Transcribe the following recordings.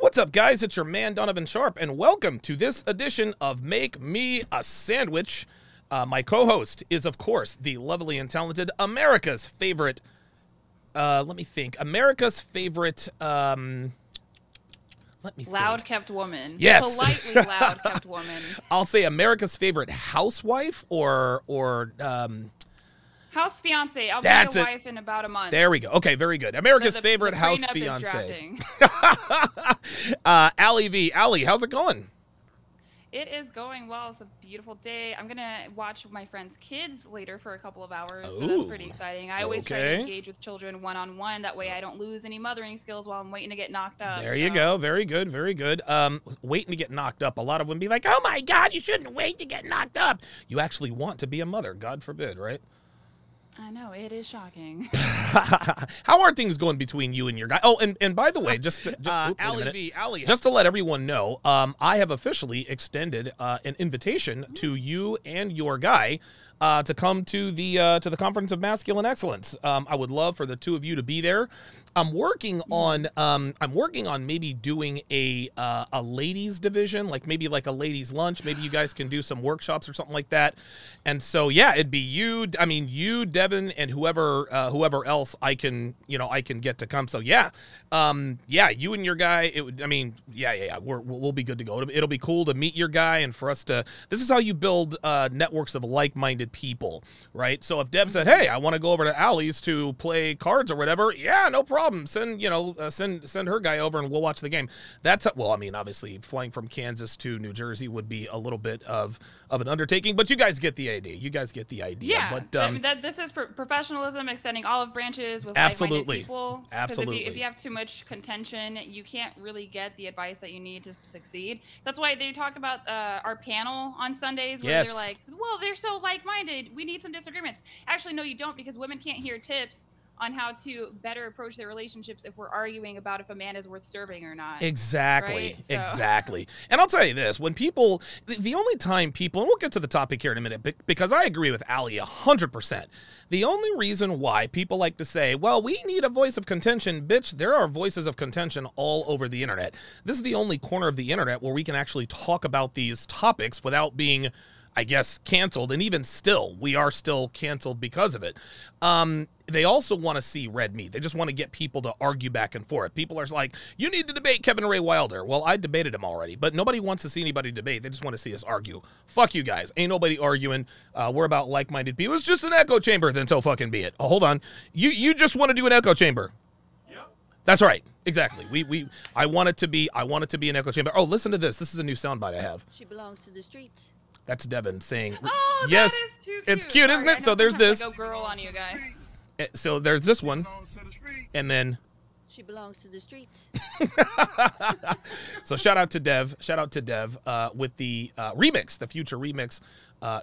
What's up, guys? It's your man, Donovan Sharpe, and welcome to this edition of Make Me a Sandwich. My co-host is, of course, the lovely and talented America's favorite, America's favorite, loud-kept woman. Yes. Politely loud-kept woman. I'll say America's favorite housewife or House fiance. I'll be a wife in about a month. There we go. Okay, very good. America's favorite house fiance. Allie V. Allie, how's it going? It is going well. It's a beautiful day. I'm going to watch my friend's kids later for a couple of hours, so that's pretty exciting. I always try to engage with children one-on-one. That way I don't lose any mothering skills while I'm waiting to get knocked up. There you go. Very good. Very good. Waiting to get knocked up. A lot of women be like, oh, my God, you shouldn't wait to get knocked up. You actually want to be a mother. God forbid, right? I know, it is shocking. How are things going between you and your guy? Oh, and by the way, just to let everyone know, I have officially extended an invitation to you and your guy to come to the Conference of Masculine Excellence. I would love for the two of you to be there. I'm working on maybe doing a ladies division, like maybe like a ladies lunch. Maybe you guys can do some workshops or something like that. And so yeah, it'd be you, Devin, and whoever else I can get to come. So yeah, you and your guy. We'll be good to go. It'll be cool to meet your guy and for us to. This is how you build networks of like-minded people, right? So if Dev said, "Hey, I want to go over to Allie's to play cards or whatever," yeah, no problem. Send her guy over and we'll watch the game. Obviously flying from Kansas to New Jersey would be a little bit of an undertaking, but you guys get the idea. Yeah, but this is professionalism, extending olive branches with like-minded people. Absolutely. If you have too much contention, you can't really get the advice that you need to succeed. That's why they talk about our panel on Sundays where they're like, well, they're so like-minded. We need some disagreements. Actually, no, you don't, because women can't hear tips on how to better approach their relationships if we're arguing about if a man is worth serving or not. Exactly. Right? Exactly. And I'll tell you this, when people, the only time people, and we'll get to the topic here in a minute, because I agree with Allie 100%. The only reason why people like to say, well, we need a voice of contention, bitch, there are voices of contention all over the internet. This is the only corner of the internet where we can actually talk about these topics without being, I guess, canceled. And even still, we are still canceled because of it. They also want to see red meat. They just want to get people to argue back and forth. People are like, you need to debate Kevin Ray Wilder. Well, I debated him already, but nobody wants to see anybody debate. They just want to see us argue. Fuck you guys. Ain't nobody arguing. We're about like-minded people. It's just an echo chamber, then so fucking be it. Oh, hold on. You just want to do an echo chamber. Yep. That's right. Exactly. I want it to be an echo chamber. Oh, listen to this. This is a new soundbite I have. She belongs to the streets. That's Devin saying, oh, yes, that is too cute. It's cute, isn't it? So there's this. Go girl on you guys. So there's this one, and then she belongs to the streets. So shout out to Dev with the remix, the future remix.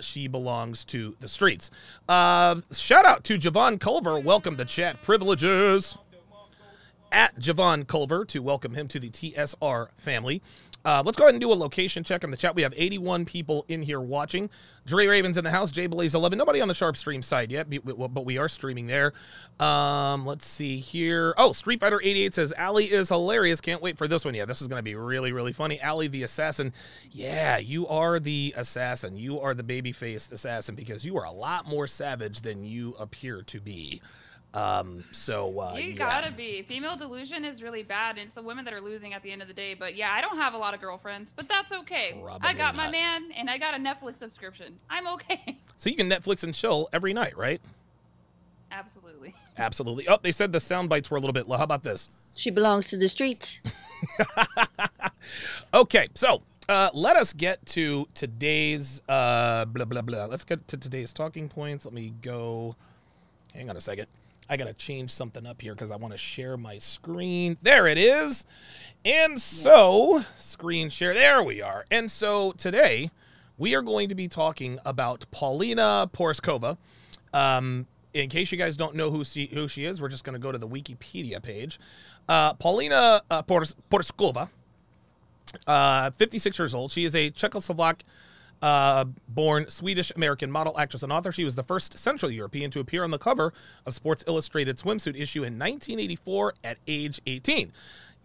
She belongs to the streets. Shout out to Javon Culver. Welcome to chat privileges. At Javon Culver to welcome him to the TSR family. Let's go ahead and do a location check on the chat. We have 81 people in here watching. Dre Raven's in the house. Jay Blaze 11. Nobody on the Sharpe stream side yet, but we are streaming there. Let's see here. Oh, Street Fighter 88 says, Allie is hilarious. Can't wait for this one. Yeah, this is going to be really, really funny. Allie the assassin. Yeah, you are the assassin. You are the baby-faced assassin because you are a lot more savage than you appear to be. You gotta be. Female delusion is really bad, and it's the women that are losing at the end of the day. But yeah, I don't have a lot of girlfriends, but that's okay. Probably I got not. my man, and I got a Netflix subscription. I'm okay. So you can Netflix and chill every night, right? Absolutely. Absolutely. Oh, they said the sound bites were a little bit low. How about this? She belongs to the streets. Okay, so let us get to today's blah, blah, blah. Let's get to today's talking points. Let me go. Hang on a second. I got to change something up here because I want to share my screen. There it is. And so, screen share. There we are. And so today, we are going to be talking about Paulina Poroskova. In case you guys don't know who she is, we're just going to go to the Wikipedia page. Paulina Poroskova, 56 years old. She is a Czechoslovak born Swedish-American model, actress, and author. She was the first Central European to appear on the cover of Sports Illustrated swimsuit issue in 1984 at age 18.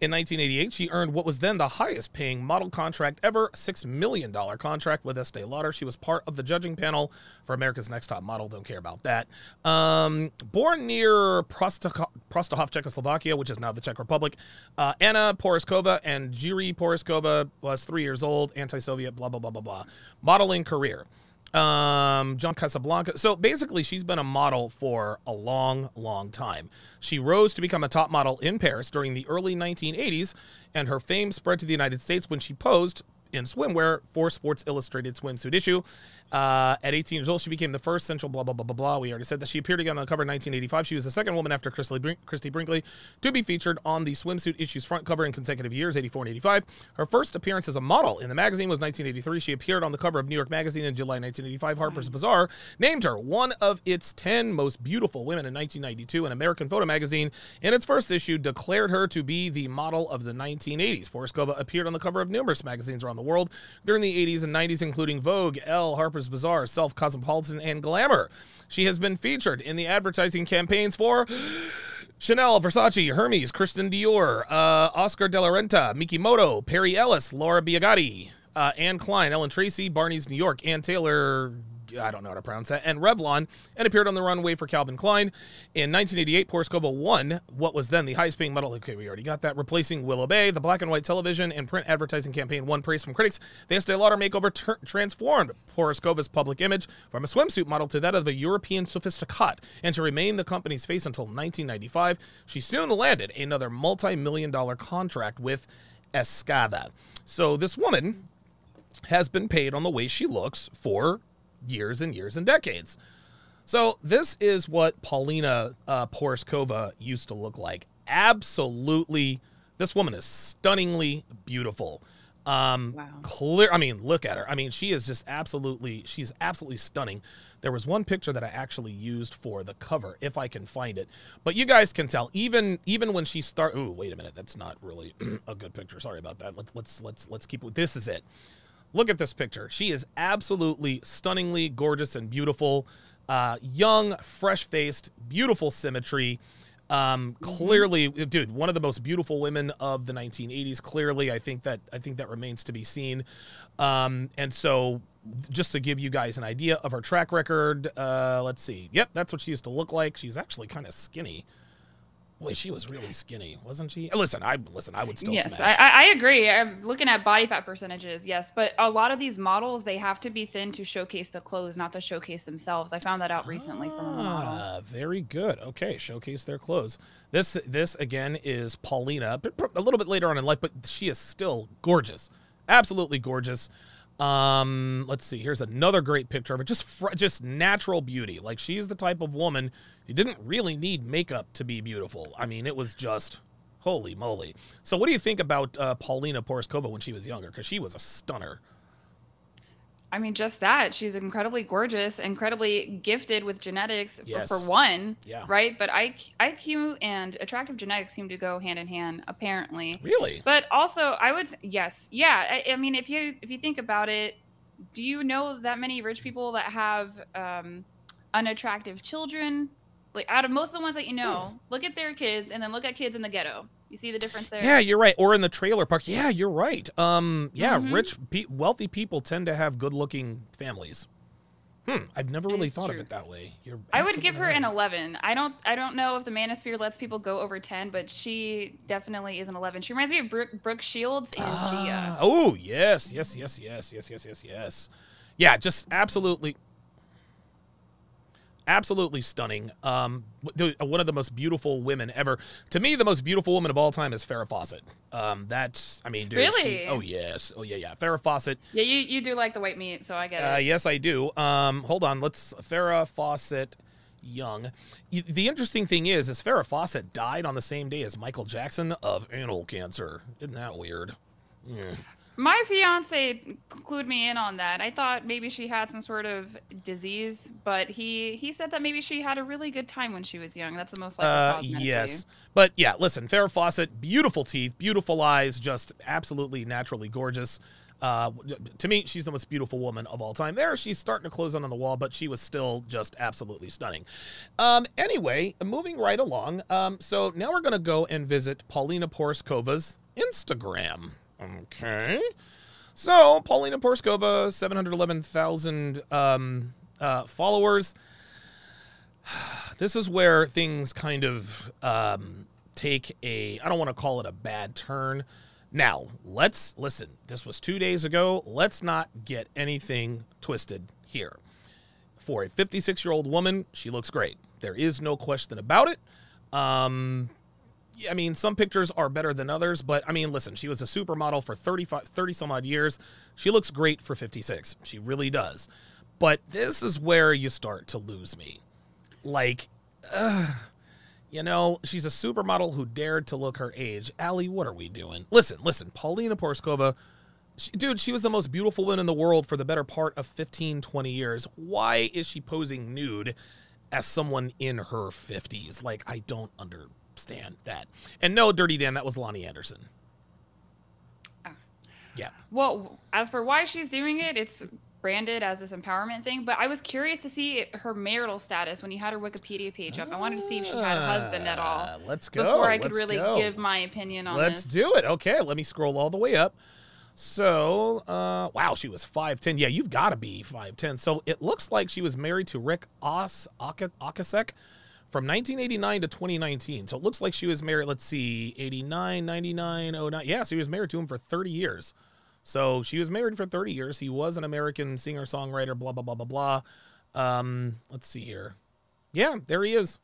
In 1988, she earned what was then the highest paying model contract ever, $6 million contract with Estee Lauder. She was part of the judging panel for America's Next Top Model. Don't care about that. Born near Prostahov, Czechoslovakia, which is now the Czech Republic, Anna Poroskova and Jiri Poroskova was 3 years old, anti-Soviet, blah, blah, blah, blah, blah. Modeling career. John Casablanca. So basically, she's been a model for a long, long time. She rose to become a top model in Paris during the early 1980s, and her fame spread to the United States when she posed in swimwear for Sports Illustrated swimsuit issue. At 18 years old, she became the first central blah, blah, blah, blah, blah. We already said that. She appeared again on the cover in 1985. She was the second woman after Christy Brinkley to be featured on the swimsuit issue's front cover in consecutive years, 84 and 85. Her first appearance as a model in the magazine was 1983. She appeared on the cover of New York Magazine in July 1985. Harper's Bazaar named her one of its 10 most beautiful women in 1992, and American Photo Magazine, in its first issue, declared her to be the model of the 1980s. Poroskova appeared on the cover of numerous magazines around the world during the 80s and 90s, including Vogue, Elle, Harper's Bazaar, Self, Cosmopolitan, and Glamour. She has been featured in the advertising campaigns for Chanel, Versace, Hermes, Christian Dior, Oscar de la Renta, Mikimoto, Perry Ellis, Laura Biagatti, Anne Klein, Ellen Tracy, Barney's New York, Ann Taylor, I don't know how to pronounce that, and Revlon, and appeared on the runway for Calvin Klein. In 1988, Poroskova won what was then the highest paying model. Okay, we already got that. Replacing Willow Bay, the black and white television and print advertising campaign won praise from critics. The Estee Lauder makeover transformed Poroskova's public image from a swimsuit model to that of a European sophisticate, and to remain the company's face until 1995. She soon landed another multi-million-dollar contract with Escada. So this woman has been paid on the way she looks for years and years and decades. So this is what Paulina Poroskova used to look like. Absolutely, this woman is stunningly beautiful. Wow. I mean, look at her. I mean, she is just she's absolutely stunning. There was one picture that I actually used for the cover, if I can find it. But you guys can tell, even when she ooh, wait a minute, that's not really a good picture. Sorry about that. Let's keep it. This is it. Look at this picture. She is absolutely stunningly gorgeous and beautiful. Young, fresh-faced, beautiful symmetry. Clearly, dude, one of the most beautiful women of the 1980s. Clearly, I think that remains to be seen. And so, just to give you guys an idea of her track record, let's see. Yep, that's what she used to look like. She was actually kind of skinny. Boy, she was really skinny, wasn't she? Listen, I would still yes, smash. I agree. I'm looking at body fat percentages, yes. But a lot of these models, they have to be thin to showcase the clothes, not to showcase themselves. I found that out recently from a model. Very good. Okay, showcase their clothes. This again is Paulina, a little bit later on in life, but she is still gorgeous. Absolutely gorgeous. Let's see. Here's another great picture of her. Just natural beauty. Like, she's the type of woman who didn't really need makeup to be beautiful. I mean, it was just holy moly. So what do you think about Paulina Poroskova when she was younger? Because she was a stunner. I mean, just that. She's incredibly gorgeous, incredibly gifted with genetics, yes. for one, yeah. Right? But IQ and attractive genetics seem to go hand in hand, apparently. Really? But also, I would, yes. Yeah. I mean, if you think about it, do you know that many rich people that have unattractive children? Like, out of most of the ones that you know, look at their kids and then look at kids in the ghetto. You see the difference there? Yeah, you're right. Or in the trailer park. Yeah, you're right. Yeah, rich, wealthy people tend to have good-looking families. I've never really thought of it that way. I would give her an 11. I don't know if the Manosphere lets people go over 10, but she definitely is an 11. She reminds me of Brooke Shields and Gia. Oh, yes. Yeah, just absolutely stunning. One of the most beautiful women ever. To me, the most beautiful woman of all time is Farrah Fawcett. I mean, dude. Really? Oh, yes. Oh, yeah. Farrah Fawcett. Yeah, you do like the white meat, so I get it. Yes, I do. Hold on. Farrah Fawcett young. The interesting thing is Farrah Fawcett died on the same day as Michael Jackson of anal cancer. Isn't that weird? My fiance clued me in on that. I thought maybe she had some sort of disease, but he said that maybe she had a really good time when she was young. That's the most likely cause. Yes. But yeah, listen, Farrah Fawcett, beautiful teeth, beautiful eyes, just absolutely naturally gorgeous. To me, she's the most beautiful woman of all time. She's starting to close in on the wall, but she was still just absolutely stunning. Anyway, moving right along. So now we're going to go and visit Paulina Poroskova's Instagram. Okay. So, Paulina Porzikova, 711,000 followers. This is where things kind of take a, I don't want to call it a bad turn. Now, let's listen. This was 2 days ago. Let's not get anything twisted here. For a 56-year-old woman, she looks great. There is no question about it. I mean, some pictures are better than others, but I mean, listen, she was a supermodel for 30 some odd years. She looks great for 56. She really does. But this is where you start to lose me. Like, you know, she's a supermodel who dared to look her age. Allie, what are we doing? Listen, Paulina Porzikova, dude, she was the most beautiful woman in the world for the better part of 15, 20 years. Why is she posing nude as someone in her 50s? Like, I don't understand that. And no, Dirty Dan, that was Lonnie Anderson. Yeah. Well, as for why she's doing it, it's branded as this empowerment thing, but I was curious to see her marital status when you had her Wikipedia page up. I wanted to see if she had a husband at all. Let's go. Before I could really give my opinion on this. Let's do it. Okay, let me scroll all the way up. So, wow, she was 5'10". Yeah, you've got to be 5'10". So it looks like she was married to Rick Okasek from 1989 to 2019. So it looks like she was married, let's see, 89, 99, 09. Yeah, so he was married to him for 30 years. So she was married for 30 years. He was an American singer-songwriter, blah, blah, blah, blah, blah. Let's see here. Yeah, there he is.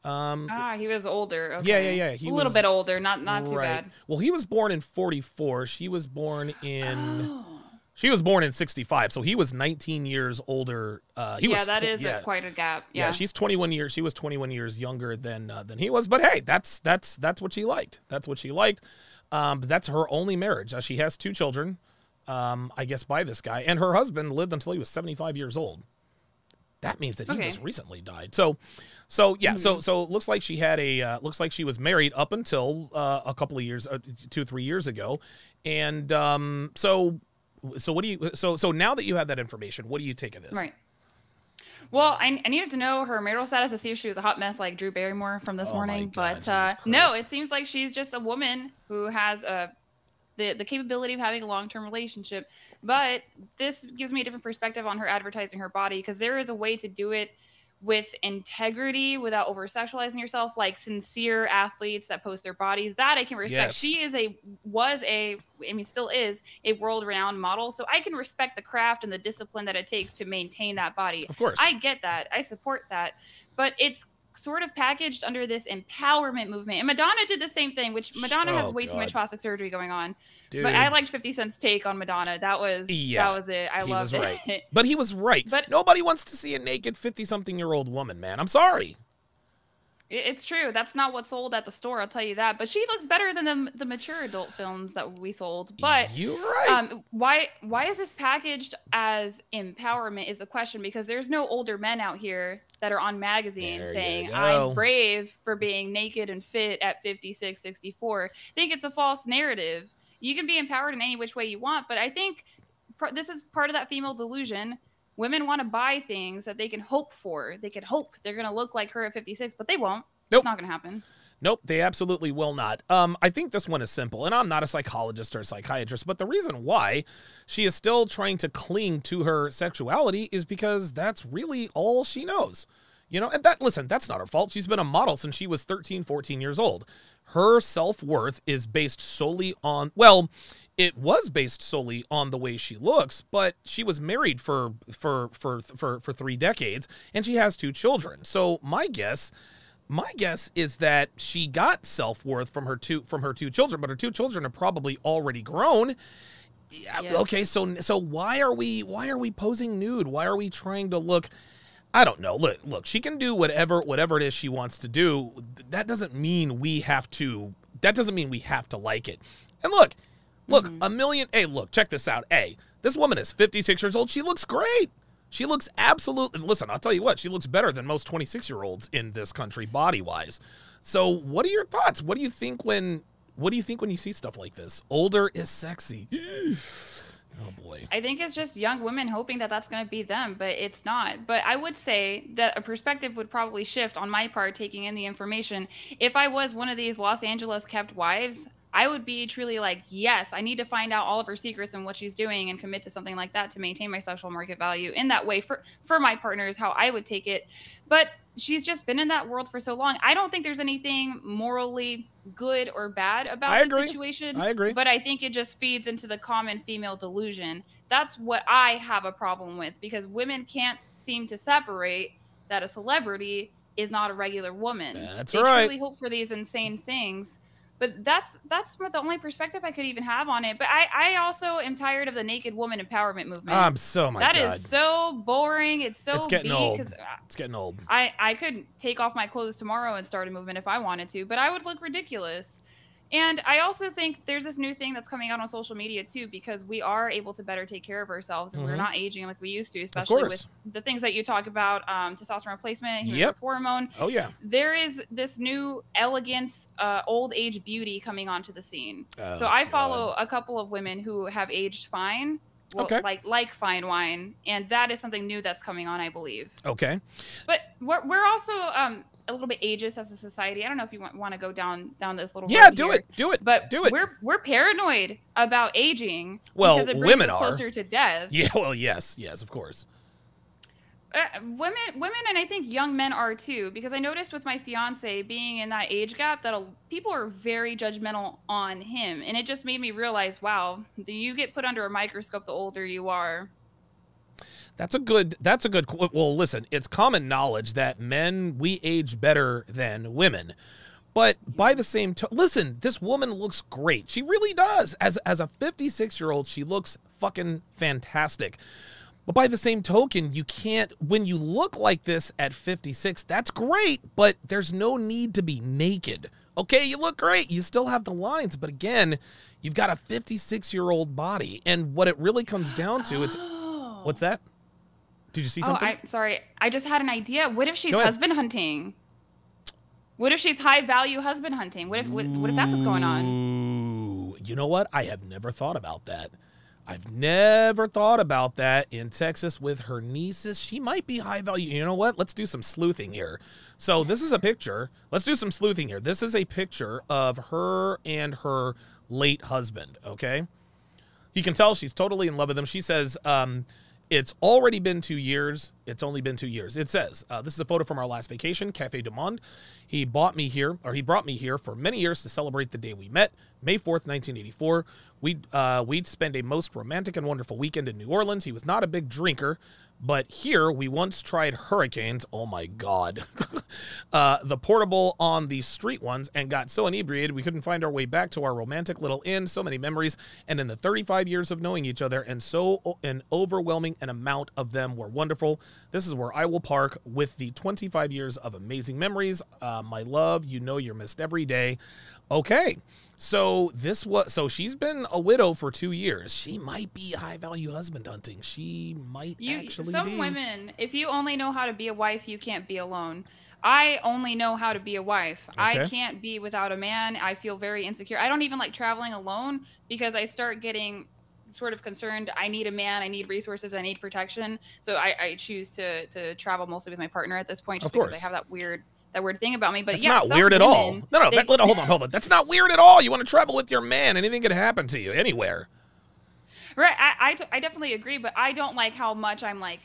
He was older. Okay. Yeah. He was a little bit older, not too bad. Well, he was born in 44. She was born in She was born in 65, so he was 19 years older. That is quite a gap. Yeah, she's 21 years. She was 21 years younger than he was. But hey, that's what she liked. That's what she liked. But that's her only marriage. She has 2 children, I guess, by this guy, and her husband lived until he was 75 years old. That means that he just recently died. So yeah. So it looks like she had looks like she was married up until a couple of years, 2-3 years ago, and so what do you? So now that you have that information, what do you take of this? Right. Well, I needed to know her marital status to see if she was a hot mess like Drew Barrymore from this morning. God, but no, it seems like she's just a woman who has the capability of having a long-term relationship. But this gives me a different perspective on her advertising her body, because there is a way to do it with integrity without over-sexualizing yourself, like sincere athletes that post their bodies. That I can respect. Yes. She still is a world-renowned model, so I can respect the craft and the discipline that it takes to maintain that body. Of course. I get that. I support that. But it's sort of packaged under this empowerment movement. And Madonna did the same thing, which Madonna has way too much plastic surgery going on. Dude. But I liked 50 Cent's take on Madonna. That was it. I loved it. Right. But he was right. But nobody wants to see a naked 50-something-year-old woman, man. I'm sorry. It's true. That's not what sold at the store, I'll tell you that. But she looks better than the mature adult films that we sold. But you're right. Why is this packaged as empowerment is the question, because there's no older men out here that are on magazines saying, I'm brave for being naked and fit at 56, 64. I think it's a false narrative. You can be empowered in any which way you want, but I think this is part of that female delusion. Women want to buy things that they can hope for. They can hope they're going to look like her at 56, but they won't. Nope. It's not going to happen. Nope, they absolutely will not. I think this one is simple, and I'm not a psychologist or a psychiatrist, but the reason why she is still trying to cling to her sexuality is because that's really all she knows. You know, and that's not her fault. She's been a model since she was 13, 14 years old. Her self-worth is based solely on, well, it was based solely on the way she looks, but she was married for 3 decades, and she has 2 children. So my guess is that she got self-worth from her two children, but her 2 children are probably already grown. Yeah, yes. Okay, so why are we posing nude? Why are we trying to look? I don't know. Look, she can do whatever it is she wants to do. That doesn't mean we have to like it. And look, a million. Hey, look, check this out. Hey, this woman is 56 years old. She looks great. She looks absolutely. Listen, I'll tell you what. She looks better than most 26-year-olds in this country, body-wise. So, what are your thoughts? What do you think when you see stuff like this? Older is sexy. Oh boy. I think it's just young women hoping that that's going to be them, but it's not. But I would say that a perspective would probably shift on my part, taking in the information. If I was one of these Los Angeles kept wives, I would be truly like, yes, I need to find out all of her secrets and what she's doing and commit to something like that to maintain my social market value in that way for my partner is how I would take it. But she's just been in that world for so long. I don't think there's anything morally good or bad about the situation. I agree. But I think it just feeds into the common female delusion. That's what I have a problem with, because women can't seem to separate that a celebrity is not a regular woman. That's they right. truly hope for these insane things. But that's the only perspective I could even have on it. But I also am tired of the naked woman empowerment movement. That is so boring. It's so getting old. It's getting old. I could take off my clothes tomorrow and start a movement if I wanted to, but I would look ridiculous. And I also think there's this new thing that's coming out on social media too, because we are able to better take care of ourselves and we're not aging like we used to, especially with the things that you talk about, testosterone replacement, human growth hormone. Oh yeah. There is this new elegance, old age beauty coming onto the scene. So I follow a couple of women who have aged fine. Well, like fine wine, and that is something new that's coming on, I believe. Okay. But we're also a little bit ageist as a society. I don't know if you want to go down this little road do it. But do it. We're paranoid about aging because it brings women us closer to death. Yeah, well, yes, of course. Women, and I think young men are too, because I noticed with my fiance being in that age gap that people are very judgmental on him, and it just made me realize, wow, you get put under a microscope the older you are. That's a good. Well, listen, it's common knowledge that we age better than women. But by the same token, listen, this woman looks great. She really does. As a 56-year-old, she looks fucking fantastic. But by the same token, you can't, when you look like this at 56, that's great, but there's no need to be naked. Okay, you look great. You still have the lines, but again, you've got a 56-year-old body. And what it really comes down to, what's that? Did you see something? Sorry. I just had an idea. What if she's husband hunting? What if she's high value husband hunting? What if that's what's going on? Ooh, you know what? I have never thought about that. I've never thought about that in Texas with her nieces. She might be high value. You know what? Let's do some sleuthing here. So this is a picture. Let's do some sleuthing here. This is a picture of her and her late husband, okay? You can tell she's totally in love with him. She says, it's already been 2 years. It's only been 2 years. It says, this is a photo from our last vacation, Café du Monde. He brought me here for many years to celebrate the day we met, May 4th, 1984. We'd spend a most romantic and wonderful weekend in New Orleans. He was not a big drinker, but here we once tried hurricanes. Oh my God. The portable on the street ones, and got so inebriated we couldn't find our way back to our romantic little inn. So many memories. And in the 35 years of knowing each other, and so an overwhelming amount of them were wonderful. This is where I will park with the 25 years of amazing memories. My love, you know you're missed every day. Okay. So she's been a widow for 2 years. She might be high value husband hunting. She might actually be. Some women, if you only know how to be a wife, you can't be alone. I only know how to be a wife. Okay. I can't be without a man. I feel very insecure. I don't even like traveling alone because I start getting sort of concerned. I need a man. I need resources. I need protection. So I choose to travel mostly with my partner at this point, just because I have that weird thing about me. But that's not weird at all. No, hold on. That's not weird at all. You want to travel with your man. Anything could happen to you anywhere. Right. I definitely agree, but I don't like how much I'm like,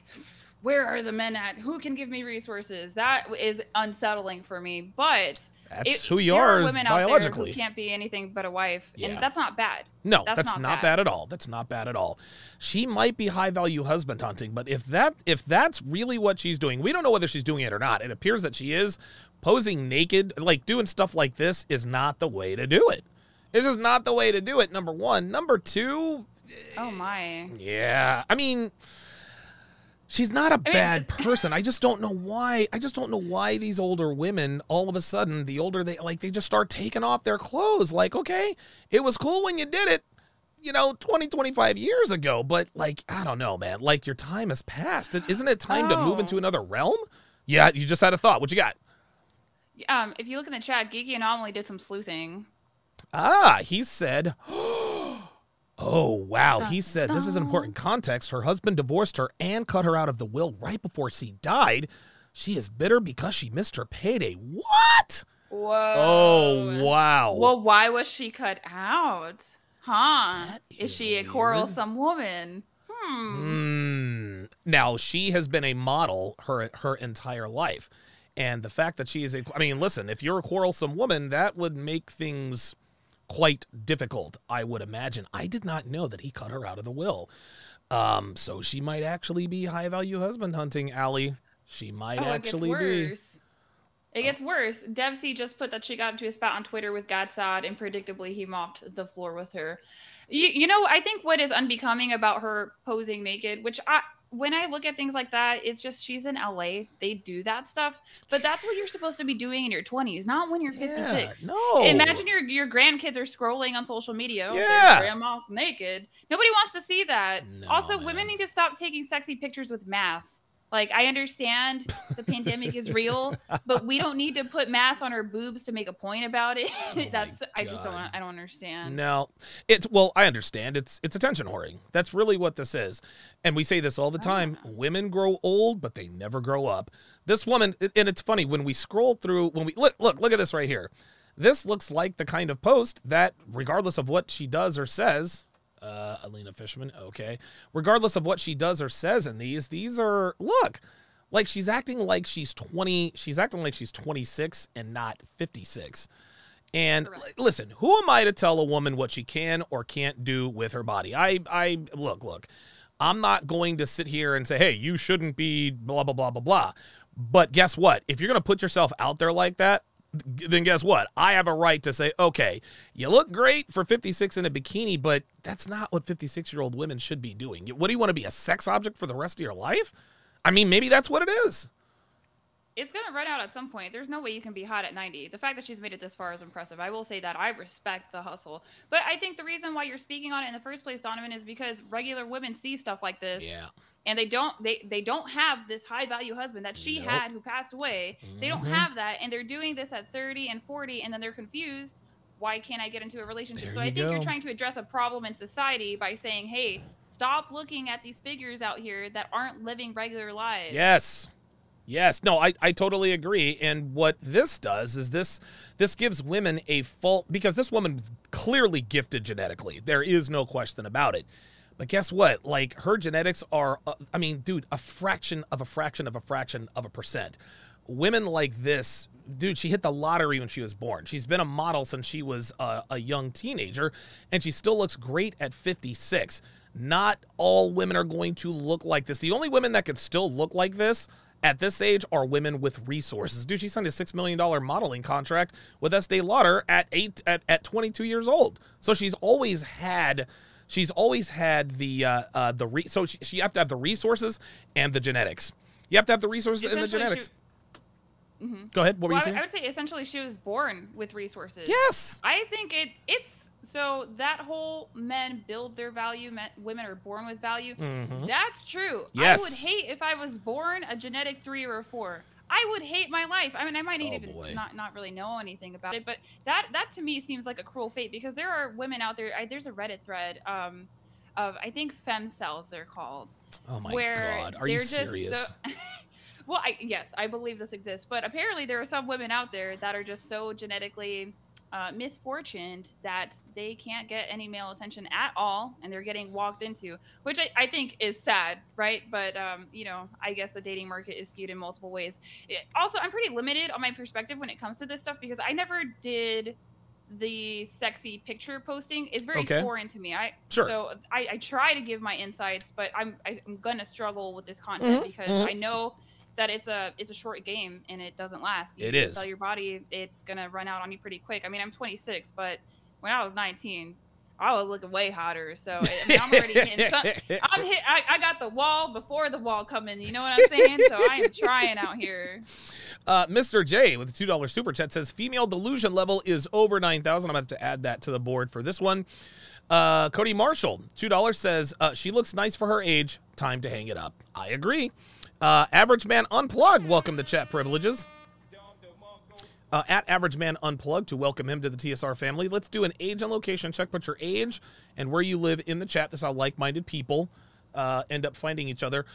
where are the men at? Who can give me resources? That is unsettling for me. But that's who you are women biologically. Out there who can't be anything but a wife, and that's not bad. No, that's not bad at all. That's not bad at all. She might be high value husband hunting, but if that's really what she's doing, we don't know whether she's doing it or not. It appears that she is. Posing naked, like doing stuff like this, is not the way to do it. It's just not the way to do it. Number one. Number two. Oh my. Yeah, I mean, she's not a bad person. I just don't know why. These older women, all of a sudden, the older they just start taking off their clothes. Like, okay, it was cool when you did it, 20, 25 years ago, but I don't know, man. Your time has passed. Isn't it time to move into another realm? Yeah, you just had a thought. What you got? If you look in the chat, Geeky Anomaly did some sleuthing. He said, oh, wow. He said, this is an important context. Her husband divorced her and cut her out of the will right before she died. She is bitter because she missed her payday. What? Whoa. Oh, wow. Well, why was she cut out? Huh? Is she a quarrelsome woman? Now, she has been a model her entire life. And the fact that she is I mean, listen, if you're a quarrelsome woman, that would make things quite difficult, I would imagine. I did not know that he cut her out of the will. So she might actually be high-value husband hunting, Allie. She might actually be. It gets worse. Devsy just put that she got into a spat on Twitter with Gadsad, and predictably he mopped the floor with her. You know, I think what is unbecoming about her posing naked, which when I look at things like that, it's just she's in LA. They do that stuff. But that's what you're supposed to be doing in your 20s, not when you're 56. Yeah, no. Imagine your grandkids are scrolling on social media. Oh, yeah. there's grandma naked. Nobody wants to see that. No, also, man. Women need to stop taking sexy pictures with masks. Like, I understand the pandemic is real, but we don't need to put masks on our boobs to make a point about it. I don't understand. No, well, I understand. It's attention whoring. That's really what this is. And we say this all the time. Women grow old, but they never grow up. This woman, and it's funny when we scroll through, when we look at this right here. This looks like the kind of post that, regardless of what she does or says, Alina Fishman, okay. Regardless of what she does or says in these are, look, like she's acting like she's 20, she's acting like she's 26 and not 56. And listen, who am I to tell a woman what she can or can't do with her body? Look, I'm not going to sit here and say, hey, you shouldn't be blah, blah, blah, blah, blah. But guess what? If you're going to put yourself out there like that, then guess what? I have a right to say, okay, you look great for 56 in a bikini, but that's not what 56-year-old women should be doing. What do you want to be, a sex object for the rest of your life? I mean, maybe that's what it is. It's going to run out at some point. There's no way you can be hot at 90. The fact that she's made it this far is impressive. I will say that. I respect the hustle. But I think the reason why you're speaking on it in the first place, Donovan, is because regular women see stuff like this. Yeah. And they don't have this high value husband that she had who passed away. They don't have that, and they're doing this at 30 and 40, and then they're confused. Why can't I get into a relationship? So I think you're trying to address a problem in society by saying, hey, stop looking at these figures out here that aren't living regular lives. Yes. No, I totally agree. And what this does is this gives women a fault, because this woman is clearly gifted genetically. There is no question about it. But guess what? Like, her genetics are, I mean, dude, a fraction of a fraction of a fraction of a percent. Women like this, dude, she hit the lottery when she was born. She's been a model since she was a young teenager, and she still looks great at 56. Not all women are going to look like this. The only women that could still look like this at this age are women with resources. Dude, she signed a $6 million modeling contract with Estee Lauder at 22 years old. So she's always had the so you have to have the resources and the genetics. You have to have the resources and the genetics. Go ahead. What were you saying? I would say essentially she was born with resources. Yes. I think it's so that whole men build their value, women are born with value. That's true. Yes. I would hate if I was born a genetic 3 or a 4. I would hate my life. I mean, I might even not really know anything about it, but that to me seems like a cruel fate, because there are women out there. There's a Reddit thread of, I think, femcells they're called. Oh my God, are you serious? Well, yes, I believe this exists, but apparently there are some women out there that are just so genetically misfortuned that they can't get any male attention at all, and they're getting walked into, which I think is sad, right? But you know, I guess the dating market is skewed in multiple ways. Also, I'm pretty limited on my perspective when it comes to this stuff, because I never did the sexy picture posting. It's very foreign to me. So I try to give my insights, but I'm gonna struggle with this content because I know that it's a short game and it doesn't last. You sell your body, it's gonna run out on you pretty quick. I mean, I'm 26, but when I was 19, I was looking way hotter. So I mean, I'm already hitting I got the wall before the wall coming. You know what I'm saying? So I am trying out here. Mr. J with a $2 super chat says female delusion level is over 9,000. I'm gonna have to add that to the board for this one. Cody Marshall, $2 says she looks nice for her age. Time to hang it up. I agree. Average Man Unplugged, welcome to chat privileges. At Average Man Unplugged to welcome him to the TSR family. Let's do an age and location check. Put your age and where you live in the chat. This is how like-minded people end up finding each other.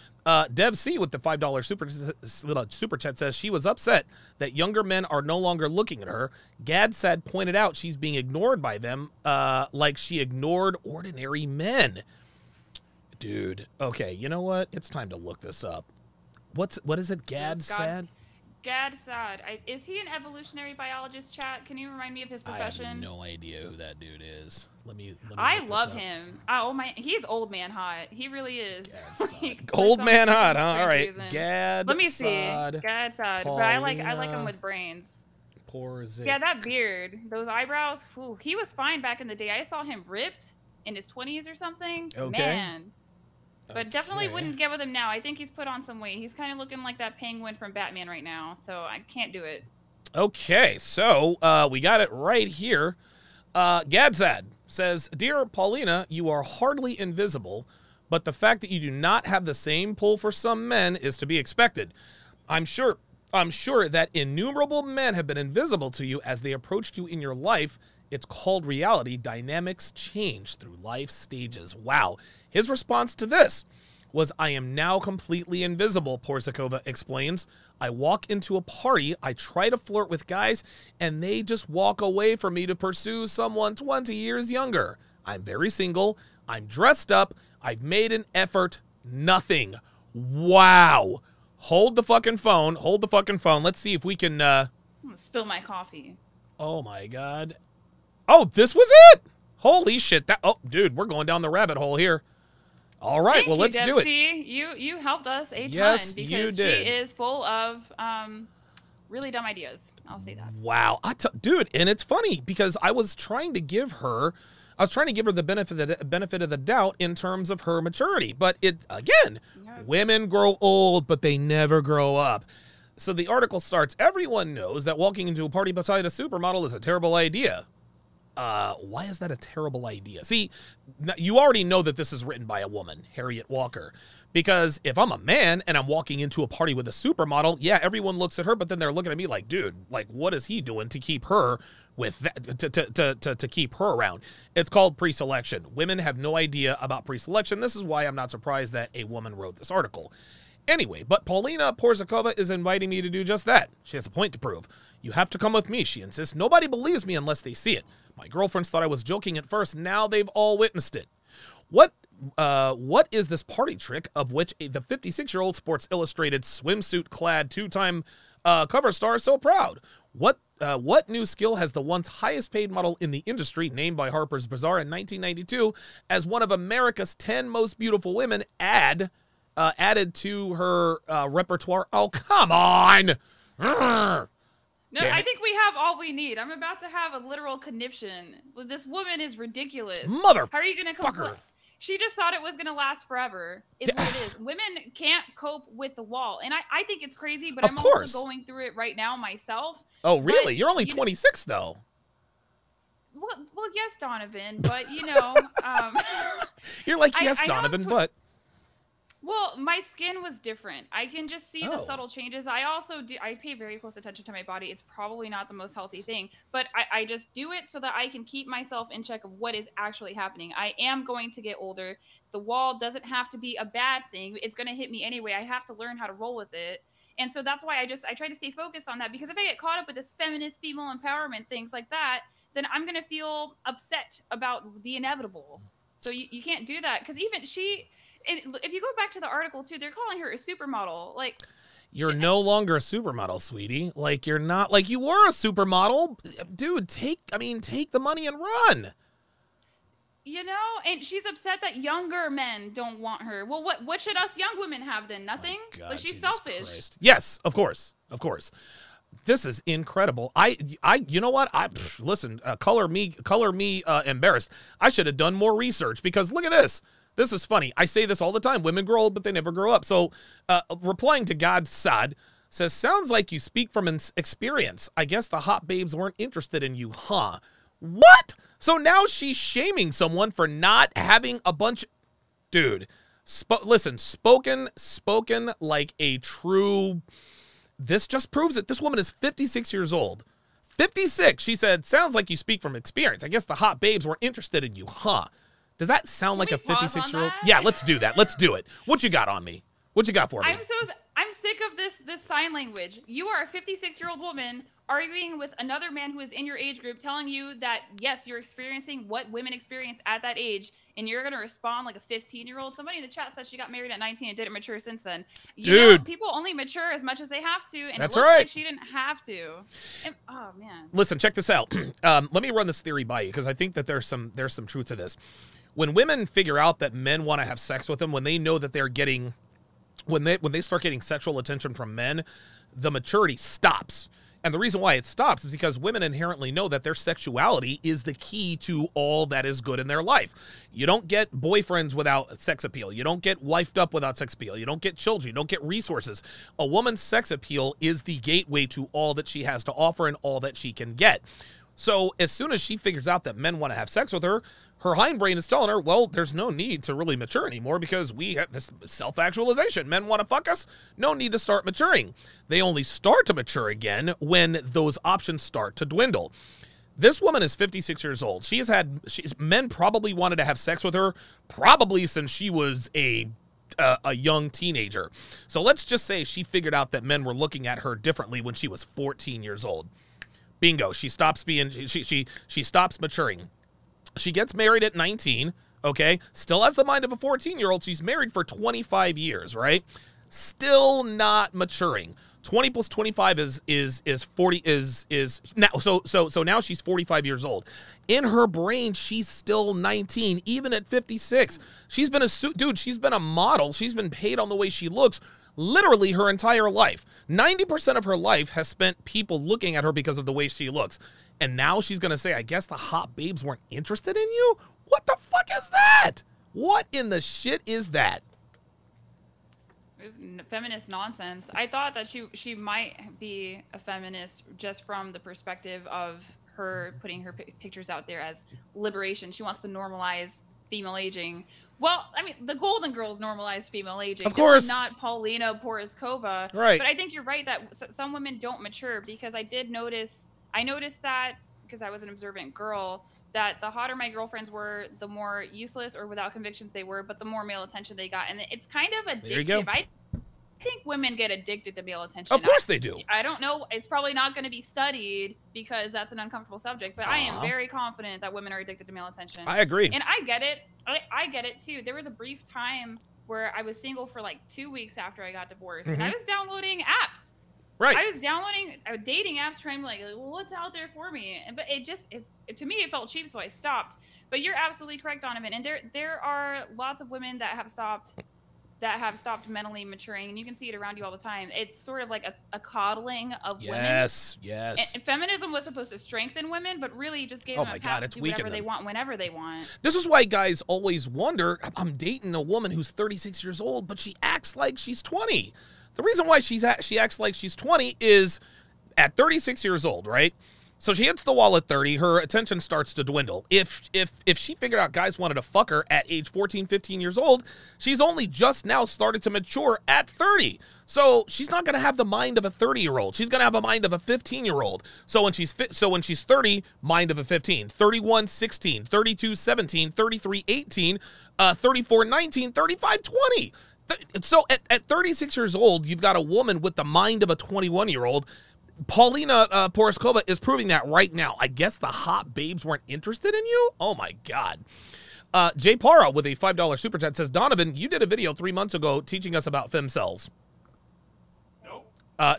Dev C with the $5 super chat says she was upset that younger men are no longer looking at her. Gad said pointed out she's being ignored by them like she ignored ordinary men. Dude, okay, you know what? It's time to look this up. What is it? Gad said? Gad Saad. Is he an evolutionary biologist, chat? Can you remind me of his profession? I have no idea who that dude is. Let me I love him. Oh my, he's old man hot. He really is. Like, old man hot, huh? All right. Gad. Let me see. Gad Saad. But I like him with brains. Porzikova. Yeah, that beard, those eyebrows. Whew, he was fine back in the day. I saw him ripped in his 20s or something. Okay. Man. But definitely wouldn't get with him now. I think he's put on some weight. He's kind of looking like that penguin from Batman right now, so I can't do it. Okay, so we got it right here. Gadzad says, Dear Paulina, you are hardly invisible, but the fact that you do not have the same pull for some men is to be expected. I'm sure that innumerable men have been invisible to you as they approached you in your life. It's called reality. Dynamics change through life stages. Wow. His response to this was, I am now completely invisible, Porzikova explains. I walk into a party, I try to flirt with guys, and they just walk away from me to pursue someone 20 years younger. I'm very single. I'm dressed up. I've made an effort. Nothing. Wow. Hold the fucking phone. Hold the fucking phone. Let's see if we can... I'm gonna spill my coffee. Oh, my God. Oh, this was it. Holy shit. Oh, dude, we're going down the rabbit hole here. All right, well, let's do it. You helped us a ton because you did. She is full of really dumb ideas. I'll say that. Wow, dude, and it's funny because I was trying to give her the benefit of the doubt in terms of her maturity, but women grow old, but they never grow up. So the article starts, everyone knows that walking into a party beside a supermodel is a terrible idea. Why is that a terrible idea? See, you already know that this is written by a woman, Harriet Walker, because if I'm a man and I'm walking into a party with a supermodel, yeah, everyone looks at her, but then they're looking at me like, dude, like, what is he doing to keep her with that, to keep her around? It's called pre-selection. Women have no idea about pre-selection. This is why I'm not surprised that a woman wrote this article. Anyway, but Paulina Porzikova is inviting me to do just that. She has a point to prove. You have to come with me, she insists. Nobody believes me unless they see it. My girlfriends thought I was joking at first. Now they've all witnessed it. What is this party trick of which the 56-year-old Sports Illustrated swimsuit-clad two-time cover star is so proud? What new skill has the once highest-paid model in the industry, named by Harper's Bazaar in 1992 as one of America's 10 most beautiful women, added to her repertoire? Oh, come on! No, I think we have all we need. I'm about to have a literal conniption. This woman is ridiculous. Mother. How are you going to complain? She just thought it was going to last forever, is what it is. Women can't cope with the wall. And I think it's crazy, but I'm also going through it right now myself. Oh, really? You're only 26, though. Well, yes, Donovan, but, you know. You're like, yes, Donovan, but. Well, my skin was different. I can just see the subtle changes. I also do. I pay very close attention to my body. It's probably not the most healthy thing, but I just do it so that I can keep myself in check of what is actually happening. I am going to get older. The wall doesn't have to be a bad thing. It's going to hit me anyway. I have to learn how to roll with it. And so that's why I try to stay focused on that, because if I get caught up with this feminist female empowerment, things like that, then I'm going to feel upset about the inevitable. So you can't do that, because even if you go back to the article too, they're calling her a supermodel. Like, you're no longer a supermodel, sweetie. Like, you're not, like, you were a supermodel. Dude, take the money and run. You know, and she's upset that younger men don't want her. Well, what should us young women have then? Nothing? God, like, she's Jesus selfish. Christ. Yes, of course. Of course. This is incredible. You know what? Listen, color me embarrassed. I should have done more research, because look at this. This is funny. I say this all the time. Women grow old, but they never grow up. So, replying to God Sad says, sounds like you speak from experience. I guess the hot babes weren't interested in you, huh? What? So now she's shaming someone for not having a bunch. Dude, listen, spoken like a true. This just proves it. This woman is 56 years old. 56. She said, sounds like you speak from experience. I guess the hot babes weren't interested in you, huh? Does that sound like a 56-year-old? that? Yeah, let's do that. Let's do it. What you got on me? What you got for me? I'm sick of this sign language. You are a 56-year-old woman arguing with another man who is in your age group, telling you that, yes, you're experiencing what women experience at that age, and you're going to respond like a 15-year-old. Somebody in the chat said she got married at 19 and didn't mature since then. You know, people only mature as much as they have to, and that's it looks right. like she didn't have to. And, oh, man. Listen, check this out. Let me run this theory by you, because I think that there's some truth to this. When women figure out that men want to have sex with them, when they know that they're getting... When they start getting sexual attention from men, the maturity stops. And the reason why it stops is because women inherently know that their sexuality is the key to all that is good in their life. You don't get boyfriends without sex appeal. You don't get wifed up without sex appeal. You don't get children. You don't get resources. A woman's sex appeal is the gateway to all that she has to offer and all that she can get. So as soon as she figures out that men want to have sex with her, her hindbrain is telling her, well, there's no need to really mature anymore because we have this self-actualization. Men want to fuck us. No need to start maturing. They only start to mature again when those options start to dwindle. This woman is 56 years old. Men probably wanted to have sex with her probably since she was a young teenager. So let's just say she figured out that men were looking at her differently when she was 14 years old. Bingo. She stops maturing. She gets married at 19, okay? Still has the mind of a 14-year-old. She's married for 25 years, right? Still not maturing. 20 plus 25 is 40 is now so now she's 45 years old. In her brain, she's still 19 even at 56. She's been she's been a model. She's been paid on the way she looks literally her entire life. 90% of her life has spent people looking at her because of the way she looks. And now she's going to say, I guess the hot babes weren't interested in you? What the fuck is that? What in the shit is that? Feminist nonsense. I thought that she might be a feminist just from the perspective of her putting her pictures out there as liberation. She wants to normalize female aging. Well, I mean, the Golden Girls normalized female aging. Of course. Not Paulina Poroskova. Right. But I think you're right that some women don't mature because I noticed that because I was an observant girl, that the hotter my girlfriends were, the more useless or without convictions they were, but the more male attention they got. And it's kind of addictive. There you go. I think women get addicted to male attention. Of course they do. I don't know. It's probably not going to be studied because that's an uncomfortable subject, but I am very confident that women are addicted to male attention. I agree. And I get it. I get it too. There was a brief time where I was single for like 2 weeks after I got divorced, and I was downloading apps. Right. I was downloading dating apps trying to like, well, what's out there for me? But to me, it felt cheap, so I stopped. But you're absolutely correct, Donovan. And there are lots of women that have stopped mentally maturing, and you can see it around you all the time. It's sort of like a coddling of women. Yes. And feminism was supposed to strengthen women, but really just gave them a pass to do whatever they want whenever they want. This is why guys always wonder, I'm dating a woman who's 36 years old, but she acts like she's 20. The reason why she acts like she's 20 is at 36 years old, right? So she hits the wall at 30, her attention starts to dwindle. If she figured out guys wanted to fuck her at age 14, 15 years old, she's only just now started to mature at 30. So she's not going to have the mind of a 30-year-old. She's going to have a mind of a 15-year-old. So when she's 30, mind of a 15, 31, 16, 32, 17, 33, 18, 34, 19, 35, 20. So at 36 years old, you've got a woman with the mind of a 21-year-old. Paulina Poroskova is proving that right now. I guess the hot babes weren't interested in you? Oh, my God. Jay Para with a $5 super chat says, Donovan, you did a video 3 months ago teaching us about femcells.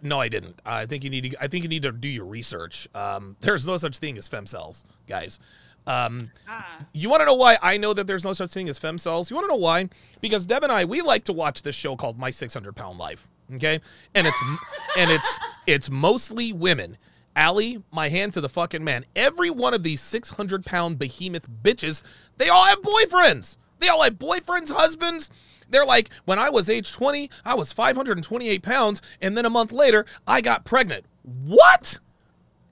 No, I didn't. I think you need to do your research. There's no such thing as femcells, guys. You want to know why I know that there's no such thing as femcells? You want to know why? Because Deb and I, we like to watch this show called My 600-Pound Life. Okay, and it's mostly women. Allie, my hand to the fucking man. Every one of these 600-pound behemoth bitches, they all have boyfriends. They all have boyfriends, husbands. They're like, when I was age 20, I was 528 pounds, and then a month later, I got pregnant. What?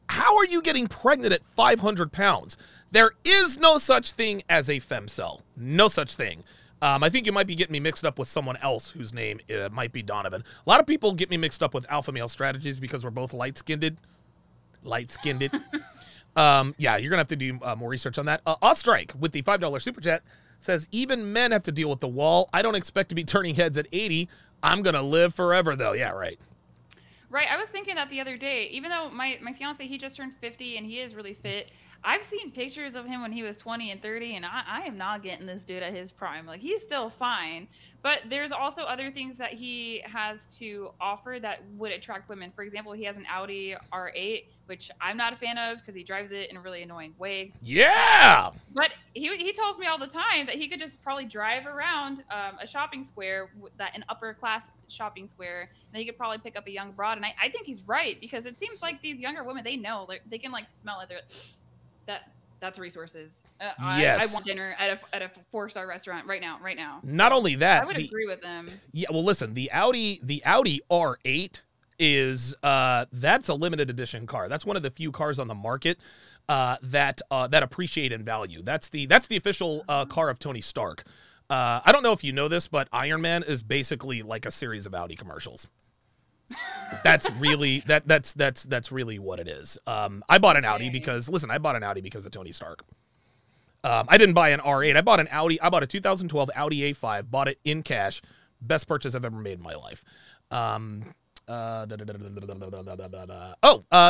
How are you getting pregnant at 500 pounds? There is no such thing as a femcell. No such thing. I think you might be getting me mixed up with someone else whose name might be Donovan. A lot of people get me mixed up with alpha male strategies because we're both light-skinned. Yeah, you're going to have to do more research on that. Ostrike with the $5 super chat Says, even men have to deal with the wall. I don't expect to be turning heads at 80. I'm going to live forever, though. Yeah, right. Right. I was thinking that the other day, even though my fiance, he just turned 50 and he is really fit. I've seen pictures of him when he was 20 and 30, and I am not getting this dude at his prime. Like, he's still fine. But there's also other things that he has to offer that would attract women. For example, he has an Audi R8, which I'm not a fan of because he drives it in a really annoying way. Yeah! But he tells me all the time that he could just probably drive around a shopping square, an upper-class shopping square, and then he could probably pick up a young broad. And I think he's right, because it seems like these younger women, they know. They can, like, smell it. They're that's resources. Yes. I want dinner at a 4-star restaurant right now. Not only that, I would agree with them. Yeah, well, listen, the Audi R8 is that's a limited edition car. That's one of the few cars on the market that appreciate in value. That's the official car of Tony Stark. I don't know if you know this, but Iron Man is basically like a series of Audi commercials. That's really that's really what it is. I bought an Audi because I bought an Audi because of Tony Stark. I didn't buy an R8. I bought an Audi. I bought a 2012 Audi A5. Bought it in cash. Best purchase I've ever made in my life.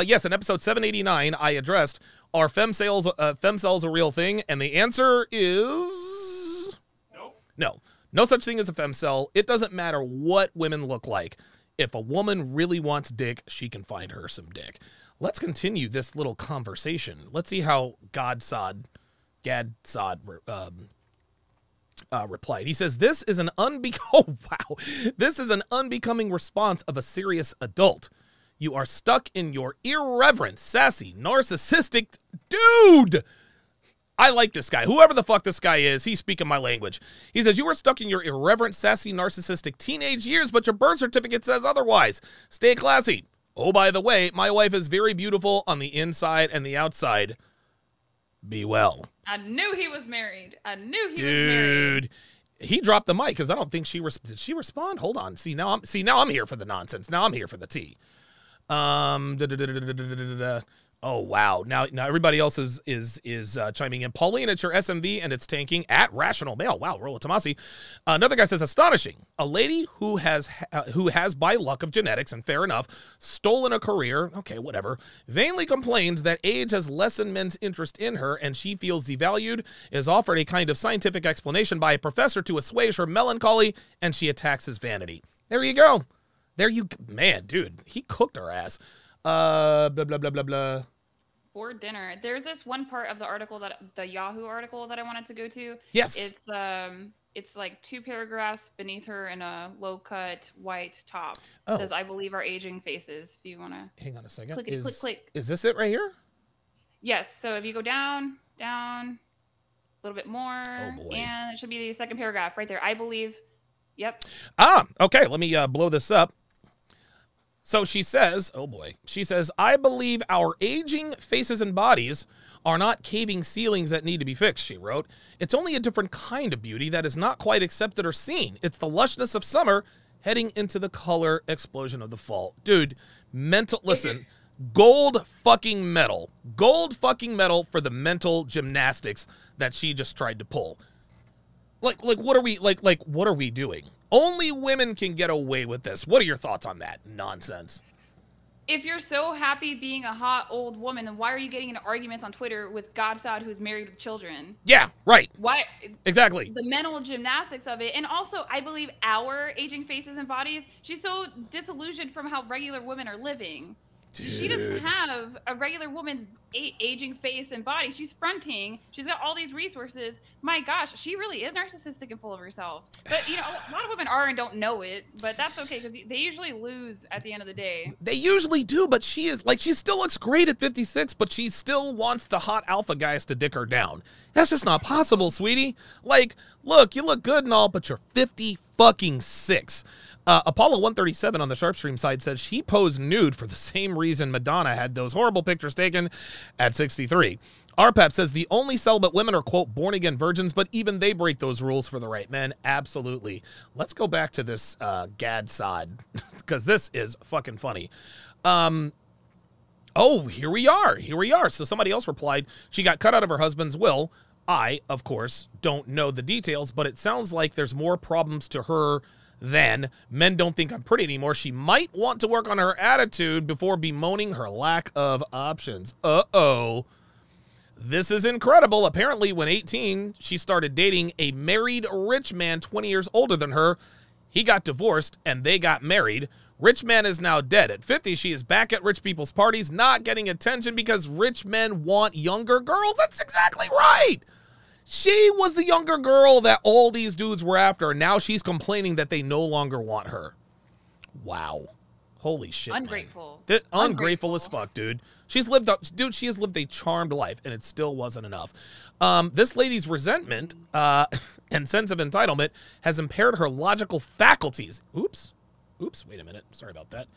Yes, in episode 789, I addressed, are femcells a real thing? And the answer is no. No such thing as a femcell. It doesn't matter what women look like. If a woman really wants dick, she can find her some dick. Let's continue this little conversation. Let's see how Gadsod replied. He says, this is an unbecoming response of a serious adult. You are stuck in your irreverent, sassy, narcissistic dude. I like this guy. Whoever the fuck this guy is, he's speaking my language. He says, you are stuck in your irreverent, sassy, narcissistic teenage years, but your birth certificate says otherwise. Stay classy. Oh, by the way, my wife is very beautiful on the inside and the outside. Be well. I knew he was married. Dude, he dropped the mic because I don't think did she respond? Hold on. See, now I'm here for the nonsense. Now I'm here for the tea. Oh, wow. Now everybody else is chiming in. Paulina, it's your SMV, and it's tanking at Rational Mail. Wow, Rolla Tomasi. Another guy says, astonishing. A lady who has by luck of genetics, and fair enough, stolen a career, okay, whatever, vainly complains that age has lessened men's interest in her, and she feels devalued, is offered a kind of scientific explanation by a professor to assuage her melancholy, and she attacks his vanity. There you go. Man, dude, he cooked her ass. Blah, blah, blah, blah, blah. For dinner. There's this one part of the article, the Yahoo article that I wanted to go to. Yes. It's like 2 paragraphs beneath her in a low-cut white top. Oh. It says, I believe our aging faces. If you want to... Hang on a second. Click. Is this it right here? Yes. So if you go down, a little bit more. Oh, boy. And it should be the second paragraph right there. I believe. Yep. Okay. Let me blow this up. So she says, oh boy, I believe our aging faces and bodies are not caving ceilings that need to be fixed, she wrote. It's only a different kind of beauty that is not quite accepted or seen. It's the lushness of summer heading into the color explosion of the fall. Dude, listen, gold fucking medal for the mental gymnastics that she just tried to pull. Like what are we doing? Only women can get away with this. What are your thoughts on that nonsense? If you're so happy being a hot old woman, then why are you getting into arguments on Twitter with Godsod who's married with children? Yeah, right. Why? Exactly. The mental gymnastics of it. And also, I believe our aging faces and bodies, she's so disillusioned from how regular women are living. Dude. She doesn't have a regular woman's aging face and body. She's fronting. She's got all these resources. My gosh, she really is narcissistic and full of herself. But, a lot of women are and don't know it. But that's okay because they usually lose at the end of the day. They usually do, but she still looks great at 56, but she still wants the hot alpha guys to dick her down. That's just not possible, sweetie. Look, you look good and all, but you're 56. Apollo 137 on the Sharpe Stream side says she posed nude for the same reason Madonna had those horrible pictures taken at 63. RPAP says the only celibate women are, quote, born-again virgins, but even they break those rules for the right men. Absolutely. Let's go back to this Gadsod, because this is fucking funny. Oh, here we are. So somebody else replied, she got cut out of her husband's will, I, of course, don't know the details, but it sounds like there's more problems to her than men don't think I'm pretty anymore. She might want to work on her attitude before bemoaning her lack of options. Uh-oh. This is incredible. Apparently, when 18, she started dating a married rich man 20 years older than her. He got divorced, and they got married. Rich man is now dead. At 50, she is back at rich people's parties, not getting attention because rich men want younger girls. That's exactly right. She was the younger girl that all these dudes were after, and now she's complaining that they no longer want her. Wow. Holy shit, ungrateful. Man. Ungrateful as fuck, dude. She has lived a charmed life, and it still wasn't enough. This lady's resentment and sense of entitlement has impaired her logical faculties. Oops, wait a minute. Sorry about that.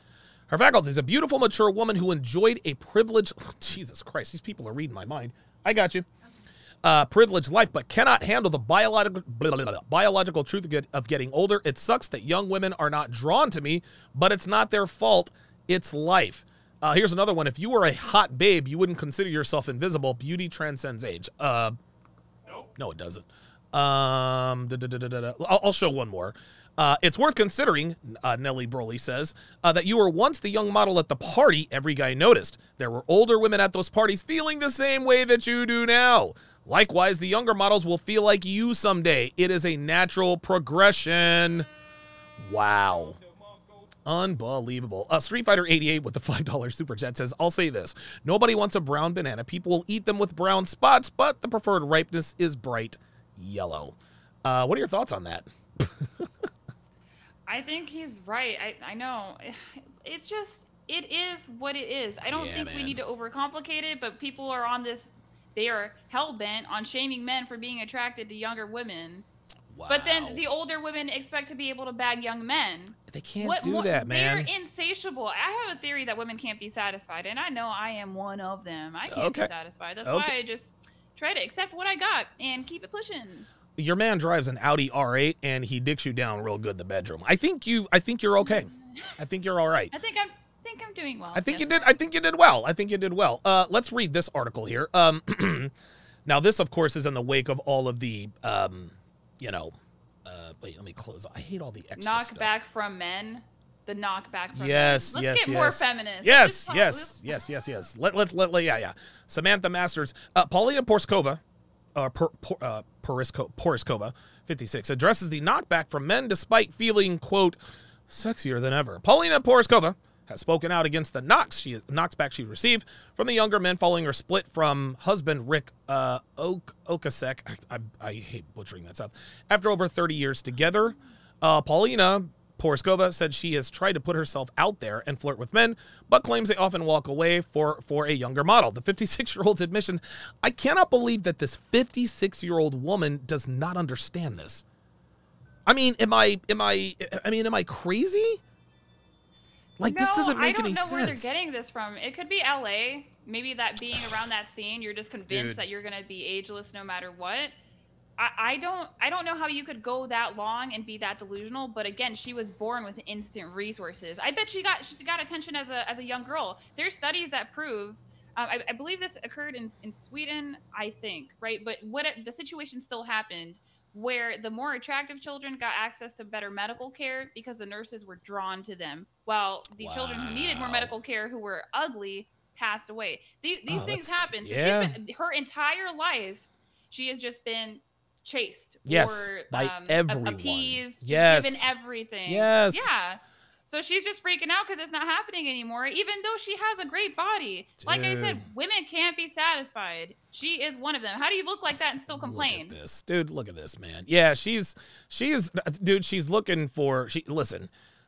Her faculties, a beautiful, mature woman who enjoyed a privileged... Oh, Jesus Christ, these people are reading my mind. I got you. Privileged life, but cannot handle the biological truth of getting older. It sucks that young women are not drawn to me, but it's not their fault. It's life. Here's another one. If you were a hot babe, you wouldn't consider yourself invisible. Beauty transcends age. No, it doesn't. I'll show one more. It's worth considering, Nellie Broly says, that you were once the young model at the party every guy noticed. There were older women at those parties feeling the same way that you do now. Likewise, the younger models will feel like you someday. It is a natural progression. Wow. Unbelievable. Street Fighter 88 with the $5 super chat says, I'll say this. Nobody wants a brown banana. People will eat them with brown spots, but the preferred ripeness is bright yellow. What are your thoughts on that? I think he's right. I know. It's just, it is what it is. I don't think we need to overcomplicate it, but people are on this, they are hell-bent on shaming men for being attracted to younger women. Wow. But then the older women expect to be able to bag young men. They can't do that, man. They're insatiable. I have a theory that women can't be satisfied, and I know I am one of them. I can't be satisfied. That's why I just try to accept what I got and keep it pushing. Your man drives an Audi R8 and he dicks you down real good in the bedroom. I think you're okay. I think you're all right. I think I'm doing well. I think you did well. Let's read this article here. Now this of course is in the wake of all of the wait, let me close. I hate all the extra knockback from men. The knockback from men. Let's get more feminist. Yes. Yeah. Samantha Masters, Paulina Porzikova, Poroskova, 56, addresses the knockback from men despite feeling, quote, sexier than ever. Paulina Poroskova has spoken out against the knockback she received from the younger men following her split from husband Rick Okasek. I hate butchering that stuff. After over 30 years together, Paulina Poroskova said she has tried to put herself out there and flirt with men, but claims they often walk away for a younger model. The 56-year-old's admission, I cannot believe that this 56-year-old woman does not understand this. I mean, am I crazy? Like, no, this doesn't make any sense. I don't know where they're getting this from. It could be LA. Maybe that being around that scene, you're just convinced that you're going to be ageless no matter what. I don't know how you could go that long and be that delusional, but again, she was born with instant resources. I bet she got attention as a young girl. There's studies that prove, I believe this occurred in Sweden, I think, right? But the situation still happened where the more attractive children got access to better medical care because the nurses were drawn to them, while the children who needed more medical care, who were ugly, passed away. These things happen. So she's been, her entire life, she has just been chased, or by everyone, appeased, given everything. Yeah. So she's just freaking out because it's not happening anymore, even though she has a great body. Dude. Like I said, women can't be satisfied. She is one of them. How do you look like that and still complain? Look at this, dude. Look at this, man. Yeah, she's looking for.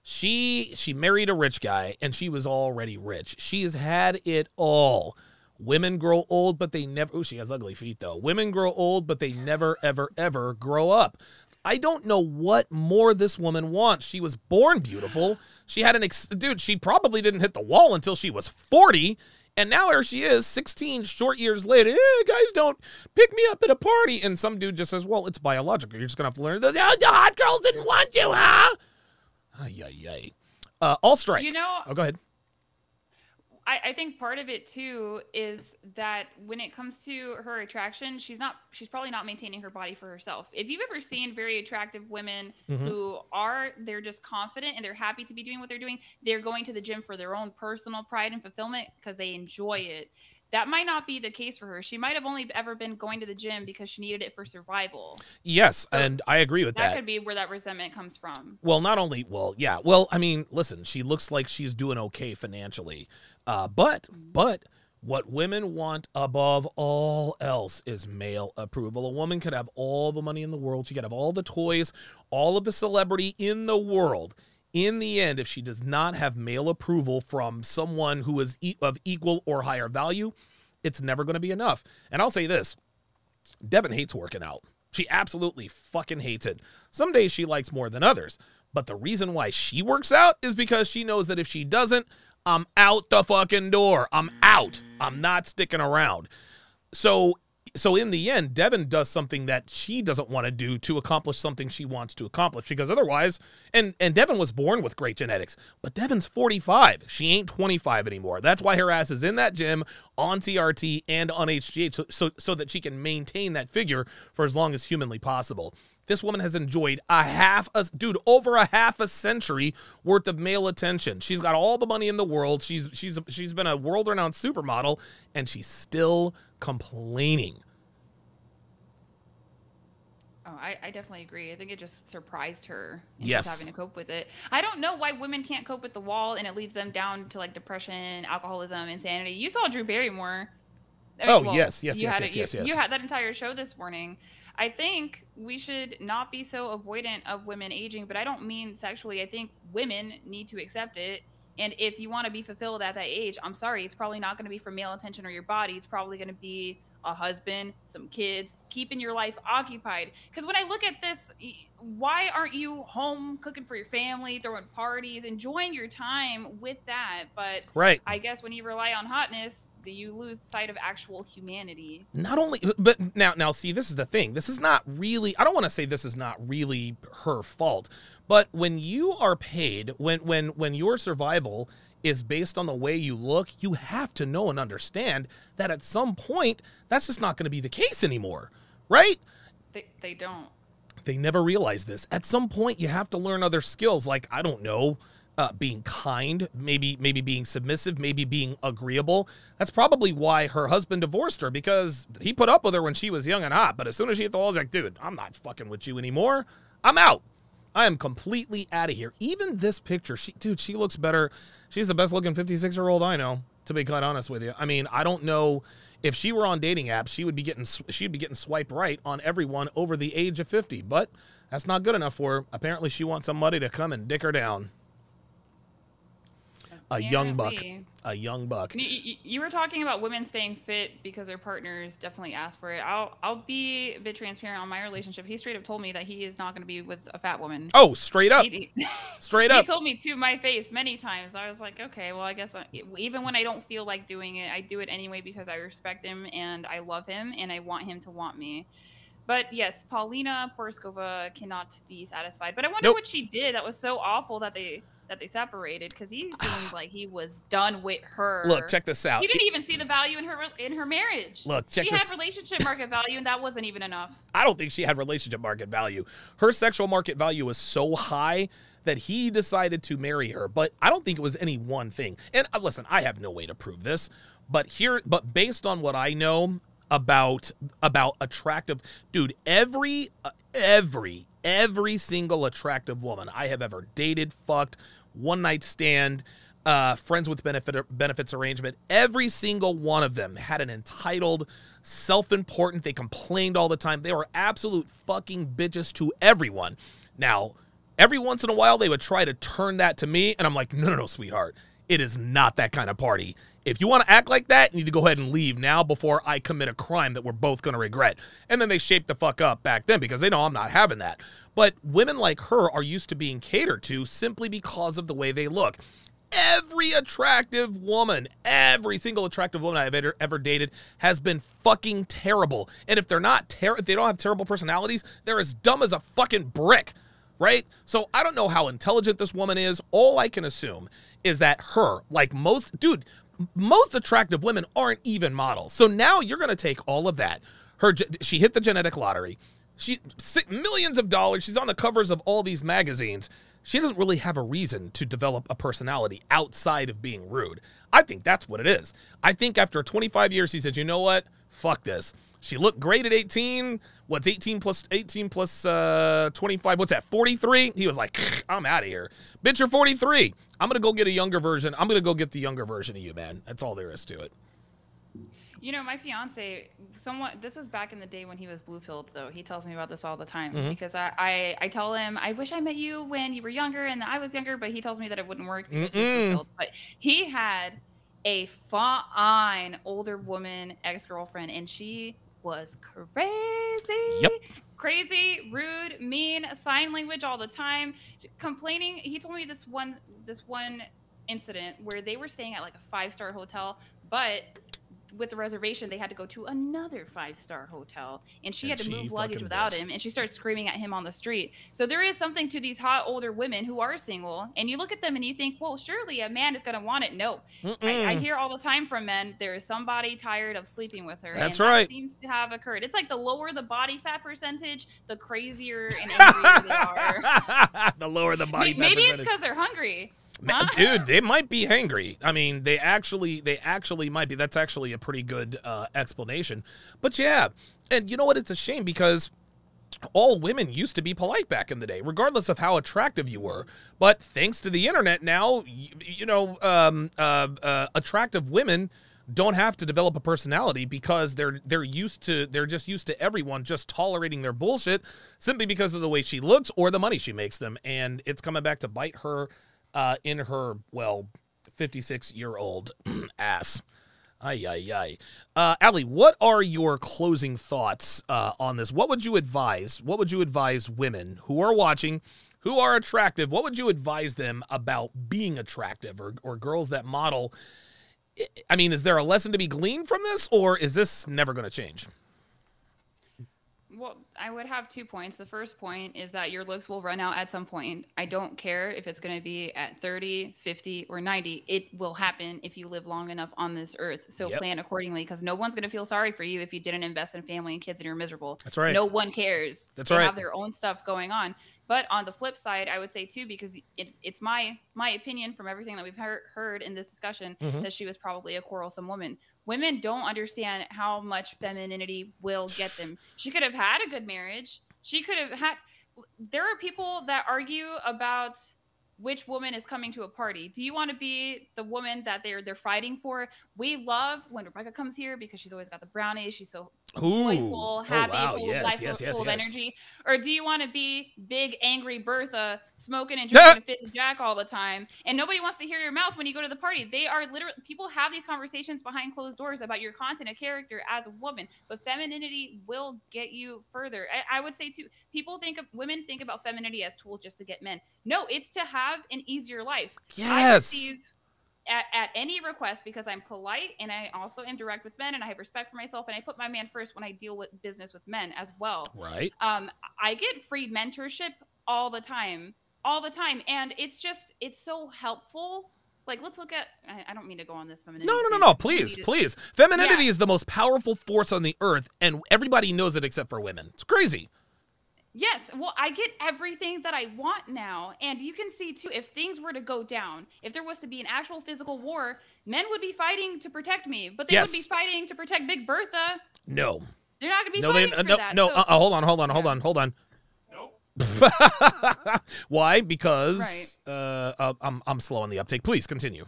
She married a rich guy, and she was already rich. She has had it all. Women grow old, but they never... Oh, she has ugly feet, though. Women grow old, but they never, ever, ever grow up. I don't know what more this woman wants. She was born beautiful. She had dude, she probably didn't hit the wall until she was 40, and now here she is, 16 short years later. Guys don't pick me up at a party. And some dude just says, well, it's biological. You're just going to have to learn. The hot girls didn't want you, huh? Ay. All strike. You know... Oh, go ahead. I think part of it too is that when it comes to her attraction, she's probably not maintaining her body for herself. If you've ever seen very attractive women who they're just confident and they're happy to be doing what they're doing, they're going to the gym for their own personal pride and fulfillment because they enjoy it. That might not be the case for her. She might have only ever been going to the gym because she needed it for survival. Yes, so and I agree with that. That could be where that resentment comes from. Well, not only, yeah. Well, I mean, listen, she looks like she's doing okay financially. But what women want above all else is male approval. A woman could have all the money in the world. She could have all the toys, all of the celebrity in the world. In the end, if she does not have male approval from someone who is of equal or higher value, it's never going to be enough. And I'll say this, Devin hates working out. She absolutely fucking hates it. Some days she likes more than others. But the reason why she works out is because she knows that if she doesn't, I'm out the fucking door. I'm out. I'm not sticking around. So in the end, Devin does something that she doesn't want to do to accomplish something she wants to accomplish, because otherwise, and Devin was born with great genetics, but Devin's 45. She ain't 25 anymore. That's why her ass is in that gym on TRT and on HGH so that she can maintain that figure for as long as humanly possible. This woman has enjoyed over a half a century worth of male attention. She's got all the money in the world. She's been a world-renowned supermodel, and she's still complaining. Oh, I definitely agree. I think it just surprised her. And yes. She's having to cope with it. I don't know why women can't cope with the wall, and it leads them down to like depression, alcoholism, insanity. You saw Drew Barrymore. Yes. You had that entire show this morning. I think we should not be so avoidant of women aging, but I don't mean sexually. I think women need to accept it. And if you want to be fulfilled at that age, I'm sorry, it's probably not going to be for male attention or your body. It's probably going to be a husband, some kids, keeping your life occupied. Because when I look at this, why aren't you home cooking for your family, throwing parties, enjoying your time with that? But right. I guess when you rely on hotness, you lose sight of actual humanity. Not only, but now see, this is the thing. This is not really, I don't want to say this is not really her fault, but when you are paid, when your survival is based on the way you look, you have to know and understand that at some point, that's just not going to be the case anymore, right? They don't. They never realize this. At some point, you have to learn other skills, like, I don't know, being kind, maybe being submissive, maybe being agreeable. That's probably why her husband divorced her, because he put up with her when she was young and hot, but as soon as she hit the wall, he's like, dude, I'm not fucking with you anymore. I'm out. I am completely out of here. Even this picture, she looks better. She's the best looking 56-year-old I know, to be quite honest with you. I mean, I don't know if she were on dating apps, she'd be getting swiped right on everyone over the age of 50, but that's not good enough for her. Apparently she wants somebody to come and dick her down. A young buck. You were talking about women staying fit because their partners definitely ask for it. I'll be a bit transparent on my relationship. He straight up told me that he is not going to be with a fat woman. Oh, straight up. Straight up. He told me to my face many times. I was like, okay, well, I guess even when I don't feel like doing it, I do it anyway because I respect him and I love him and I want him to want me. But yes, Paulina Poroskova cannot be satisfied. But I wonder what she did that was so awful that they separated, because he seemed like he was done with her. Look, check this out. He didn't even see the value in her marriage. Look, she had relationship market value, and that wasn't even enough. I don't think she had relationship market value. Her sexual market value was so high that he decided to marry her. But I don't think it was any one thing. And listen, I have no way to prove this, but based on what I know about attractive, dude, every single attractive woman I have ever dated, fucked, one night stand, friends with benefits arrangement, every single one of them had an entitled, self-important, they complained all the time. They were absolute fucking bitches to everyone. Now, every once in a while, they would try to turn that to me, and I'm like, no, sweetheart. It is not that kind of party. If you want to act like that, you need to go ahead and leave now before I commit a crime that we're both going to regret. And then they shaped the fuck up back then because they know I'm not having that. But women like her are used to being catered to simply because of the way they look. Every attractive woman, every single attractive woman I've ever dated has been fucking terrible. And if they're not if they don't have terrible personalities, they're as dumb as a fucking brick, right? So I don't know how intelligent this woman is. All I can assume is that her, like most most attractive women aren't even models. So now you're going to take all of that. She hit the genetic lottery. She millions of dollars. She's on the covers of all these magazines. She doesn't really have a reason to develop a personality outside of being rude. I think that's what it is. I think after 25 years, he said, you know what? Fuck this. She looked great at 18. What's 18 plus 25? What's that, 43? He was like, I'm out of here. Bitch, you're 43. I'm going to go get a younger version. I'm going to go get the younger version of you, man. That's all there is to it. You know, my fiance, this was back in the day when he was blue-pilled, though. He tells me about this all the time because I tell him, I wish I met you when you were younger and I was younger, but he tells me that it wouldn't work because he was blue-pilled. But he had a fine older woman ex-girlfriend, and she was crazy. Yep. Crazy, rude, mean, sign language all the time, complaining. He told me this one incident where they were staying at like a 5-star hotel, but with the reservation, they had to go to another 5-star hotel, and she had to move luggage without him, and she started screaming at him on the street. So there is something to these hot older women who are single, and you look at them and you think, well, surely a man is going to want it. No. I hear all the time from men, there is somebody tired of sleeping with her. That's and right. That seems to have occurred. It's like the lower the body fat percentage, the crazier and angrier they are. The lower the body fat Maybe percentage. It's because they're hungry. Dude, they might be hangry. I mean, they actually might be. That's actually a pretty good explanation. But yeah, and you know what? It's a shame because all women used to be polite back in the day, regardless of how attractive you were. But thanks to the internet now, attractive women don't have to develop a personality because they're just used to everyone just tolerating their bullshit simply because of the way she looks or the money she makes them, and it's coming back to bite her. In her, 56-year-old ass. Ay. Allie, what are your closing thoughts on this? What would you advise? What would you advise women who are watching, who are attractive? What would you advise them about being attractive or girls that model? I mean, is there a lesson to be gleaned from this, or is this never going to change? Well, I would have 2 points. The first point is that your looks will run out at some point. I don't care if it's going to be at 30, 50, or 90. It will happen if you live long enough on this earth. So plan accordingly, because no one's going to feel sorry for you if you didn't invest in family and kids and you're miserable. That's right. No one cares. That's they right. have their own stuff going on. But on the flip side, I would say, too, because it's my opinion from everything that we've heard in this discussion, that she was probably a quarrelsome woman. Women don't understand how much femininity will get them. She could have had a good marriage. She could have had – there are people that argue about which woman is coming to a party. Do you want to be the woman that they're fighting for? We love when Rebecca comes here because she's always got the brownies. She's so joyful, happy, full of life, full of energy. Or do you want to be big, angry Bertha smoking and drinking a fit and jack all the time? And nobody wants to hear your mouth when you go to the party. They are literally, people have these conversations behind closed doors about your content and character as a woman. But femininity will get you further. I would say too, women think about femininity as tools just to get men. No, it's to have an easier life. Yes. I receive at any request because I'm polite and I also am direct with men and I have respect for myself and I put my man first when I deal with business with men as well. Right. I get free mentorship all the time. And it's so helpful. Like, let's look at, I don't mean to go on this femininity. No. Please. Femininity is the most powerful force on the earth and everybody knows it except for women. It's crazy. Yes. Well, I get everything that I want now. And you can see, too, if things were to go down, if there was to be an actual physical war, men would be fighting to protect me. But they would be fighting to protect Big Bertha. No. They're not going to be fighting for that. No, hold on. Nope. Why? Because I'm slow on the uptake. Please continue.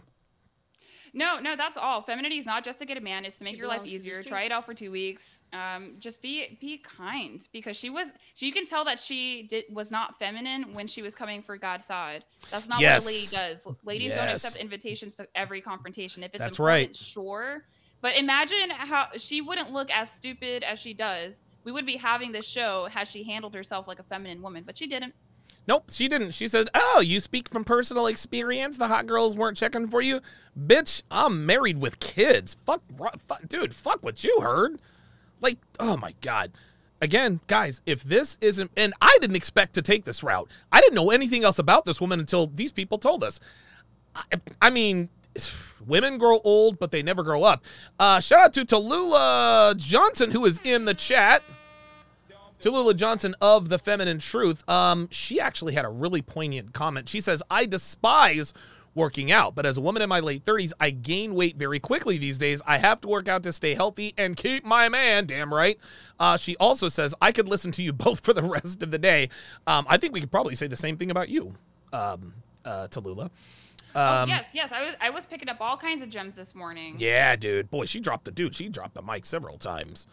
No, that's all. Femininity is not just to get a man. It's to make your life easier. Try it out for 2 weeks. Just be kind, because you can tell that she was not feminine when she was coming for God's side. That's not what a lady does. Ladies don't accept invitations to every confrontation. If it's important, sure. But imagine how she wouldn't look as stupid as she does. We would be having this show had she handled herself like a feminine woman, but she didn't. Nope, she didn't. She said, oh, you speak from personal experience? The hot girls weren't checking for you? Bitch, I'm married with kids. Fuck, dude, fuck what you heard. Like, oh my God. Again, guys, if this isn't, and I didn't expect to take this route. I didn't know anything else about this woman until these people told us. I mean, women grow old, but they never grow up. Shout out to Tallulah Johnson, who is in the chat. Tallulah Johnson of The Feminine Truth. She actually had a really poignant comment. She says, I despise working out, but as a woman in my late 30s, I gain weight very quickly these days. I have to work out to stay healthy and keep my man. Damn right. She also says, I could listen to you both for the rest of the day. I think we could probably say the same thing about you, Tallulah. Yes. I was picking up all kinds of gems this morning. Yeah, dude. Boy, she dropped the mic several times.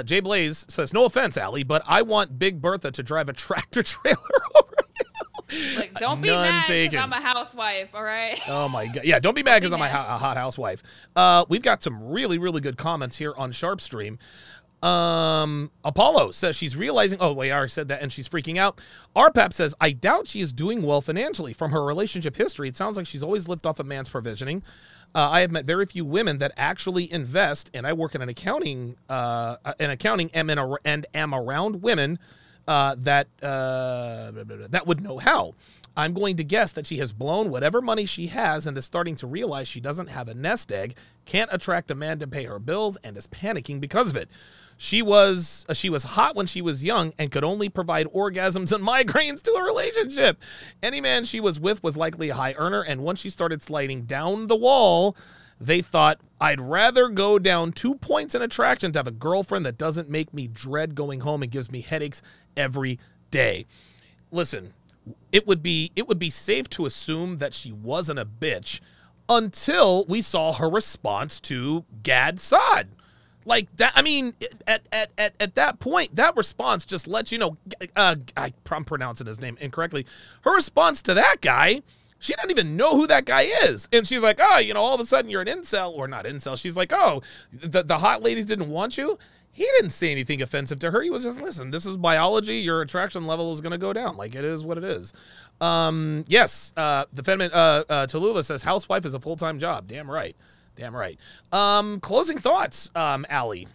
Jay Blaze says, no offense, Allie, but I want Big Bertha to drive a tractor trailer over you. Like, don't be mad because I'm a housewife, all right? Oh, my God. Yeah, don't be mad because I'm a hot housewife. We've got some really, really good comments here on Sharpe Stream. Apollo says she's realizing, oh, wait, I already said that, and she's freaking out. RPAP says, I doubt she is doing well financially. From her relationship history, it sounds like she's always lived off a man's provisioning. I have met very few women that actually invest, and I work in accounting and am around women that would know how. I'm going to guess that she has blown whatever money she has and is starting to realize she doesn't have a nest egg, can't attract a man to pay her bills, and is panicking because of it. She was hot when she was young and could only provide orgasms and migraines to a relationship. Any man she was with was likely a high earner, and once she started sliding down the wall, they thought, I'd rather go down 2 points in attraction to have a girlfriend that doesn't make me dread going home and gives me headaches every day. Listen, it would be safe to assume that she wasn't a bitch until we saw her response to Gad Saad. Like that, I mean, at that point, that response just lets you know, I'm pronouncing his name incorrectly. Her response to that guy, she doesn't even know who that guy is. And she's like, oh, all of a sudden you're an incel, or not incel. She's like, oh, the hot ladies didn't want you. He didn't say anything offensive to her. He was just, listen, this is biology. Your attraction level is going to go down. Like, it is what it is. Yes, the feminine, Tallulah says, housewife is a full-time job. Damn right. Damn right. Closing thoughts, Allie.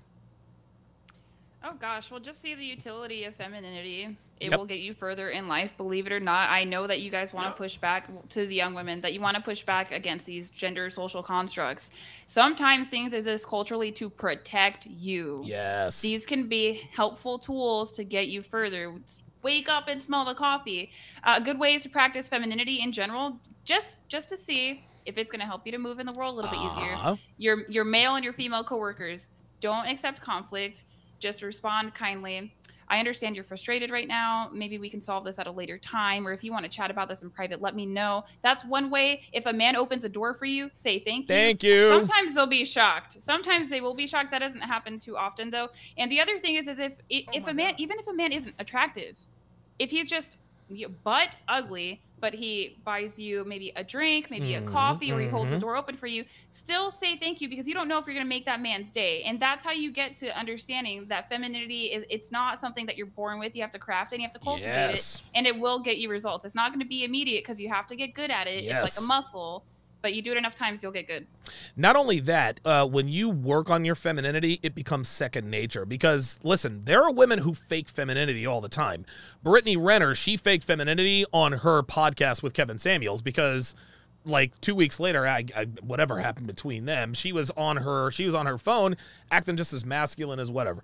Oh, gosh. Well, just see the utility of femininity. It will get you further in life, believe it or not. I know that you guys want to push back to the young women, that you want to push back against these gender social constructs. Sometimes things exist culturally to protect you. Yes. These can be helpful tools to get you further. Wake up and smell the coffee. Good ways to practice femininity in general, just to see if it's going to help you to move in the world a little bit easier. Your male and your female coworkers, don't accept conflict. Just respond kindly. I understand you're frustrated right now. Maybe we can solve this at a later time. Or if you want to chat about this in private, let me know. That's one way. If a man opens a door for you, say thank you. Thank you. Sometimes they'll be shocked. Sometimes they will be shocked. That doesn't happen too often, though. And the other thing is if a man, even if a man isn't attractive, if he's just butt ugly, but he buys you maybe a drink, maybe a coffee, or he holds the door open for you, still say thank you, because you don't know if you're going to make that man's day. And that's how you get to understanding that femininity it's not something that you're born with. You have to craft it, and you have to cultivate it, and it will get you results. It's not going to be immediate because you have to get good at it. It's like a muscle. But you do it enough times, you'll get good. Not only that, when you work on your femininity, it becomes second nature. Because, listen, there are women who fake femininity all the time. Brittany Renner, she faked femininity on her podcast with Kevin Samuels because, like, 2 weeks later, whatever happened between them, she was on her phone acting just as masculine as whatever.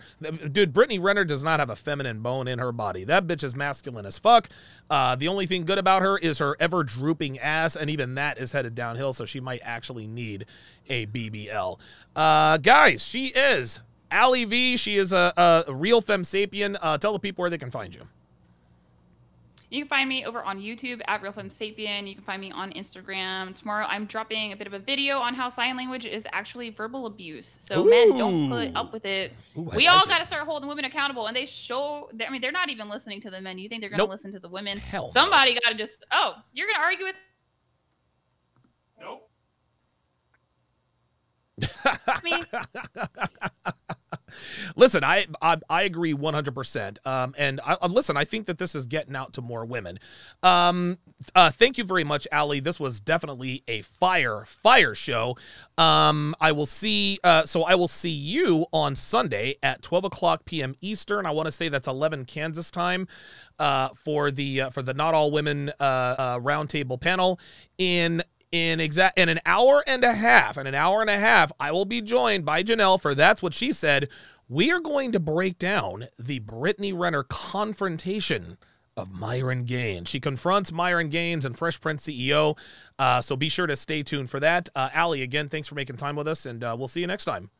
Dude, Brittany Renner does not have a feminine bone in her body. That bitch is masculine as fuck. The only thing good about her is her ever drooping ass, and even that is headed downhill, so she might actually need a BBL. Guys, she is Allie V. She is a real femme sapien. Tell the people where they can find you. You can find me over on YouTube at Real Femme Sapien. You can find me on Instagram. Tomorrow I'm dropping a bit of a video on how sign language is actually verbal abuse. So men, don't put up with it. We all got to start holding women accountable. And I mean, they're not even listening to the men. You think they're going to listen to the women? Hell Somebody got to just, you're going to argue with me? Listen, I agree 100%. And listen, I think that this is getting out to more women. Thank you very much, Allie. This was definitely a fire show. I will see you on Sunday at 12 p.m. Eastern. I want to say that's 11 Kansas time, for the Not All Women roundtable panel. In an hour and a half, I will be joined by Janelle for That's What She Said. We are going to break down the Brittany Renner confrontation of Myron Gaines. She confronts Myron Gaines and Fresh Prince CEO. So be sure to stay tuned for that. Allie, again, thanks for making time with us, and we'll see you next time.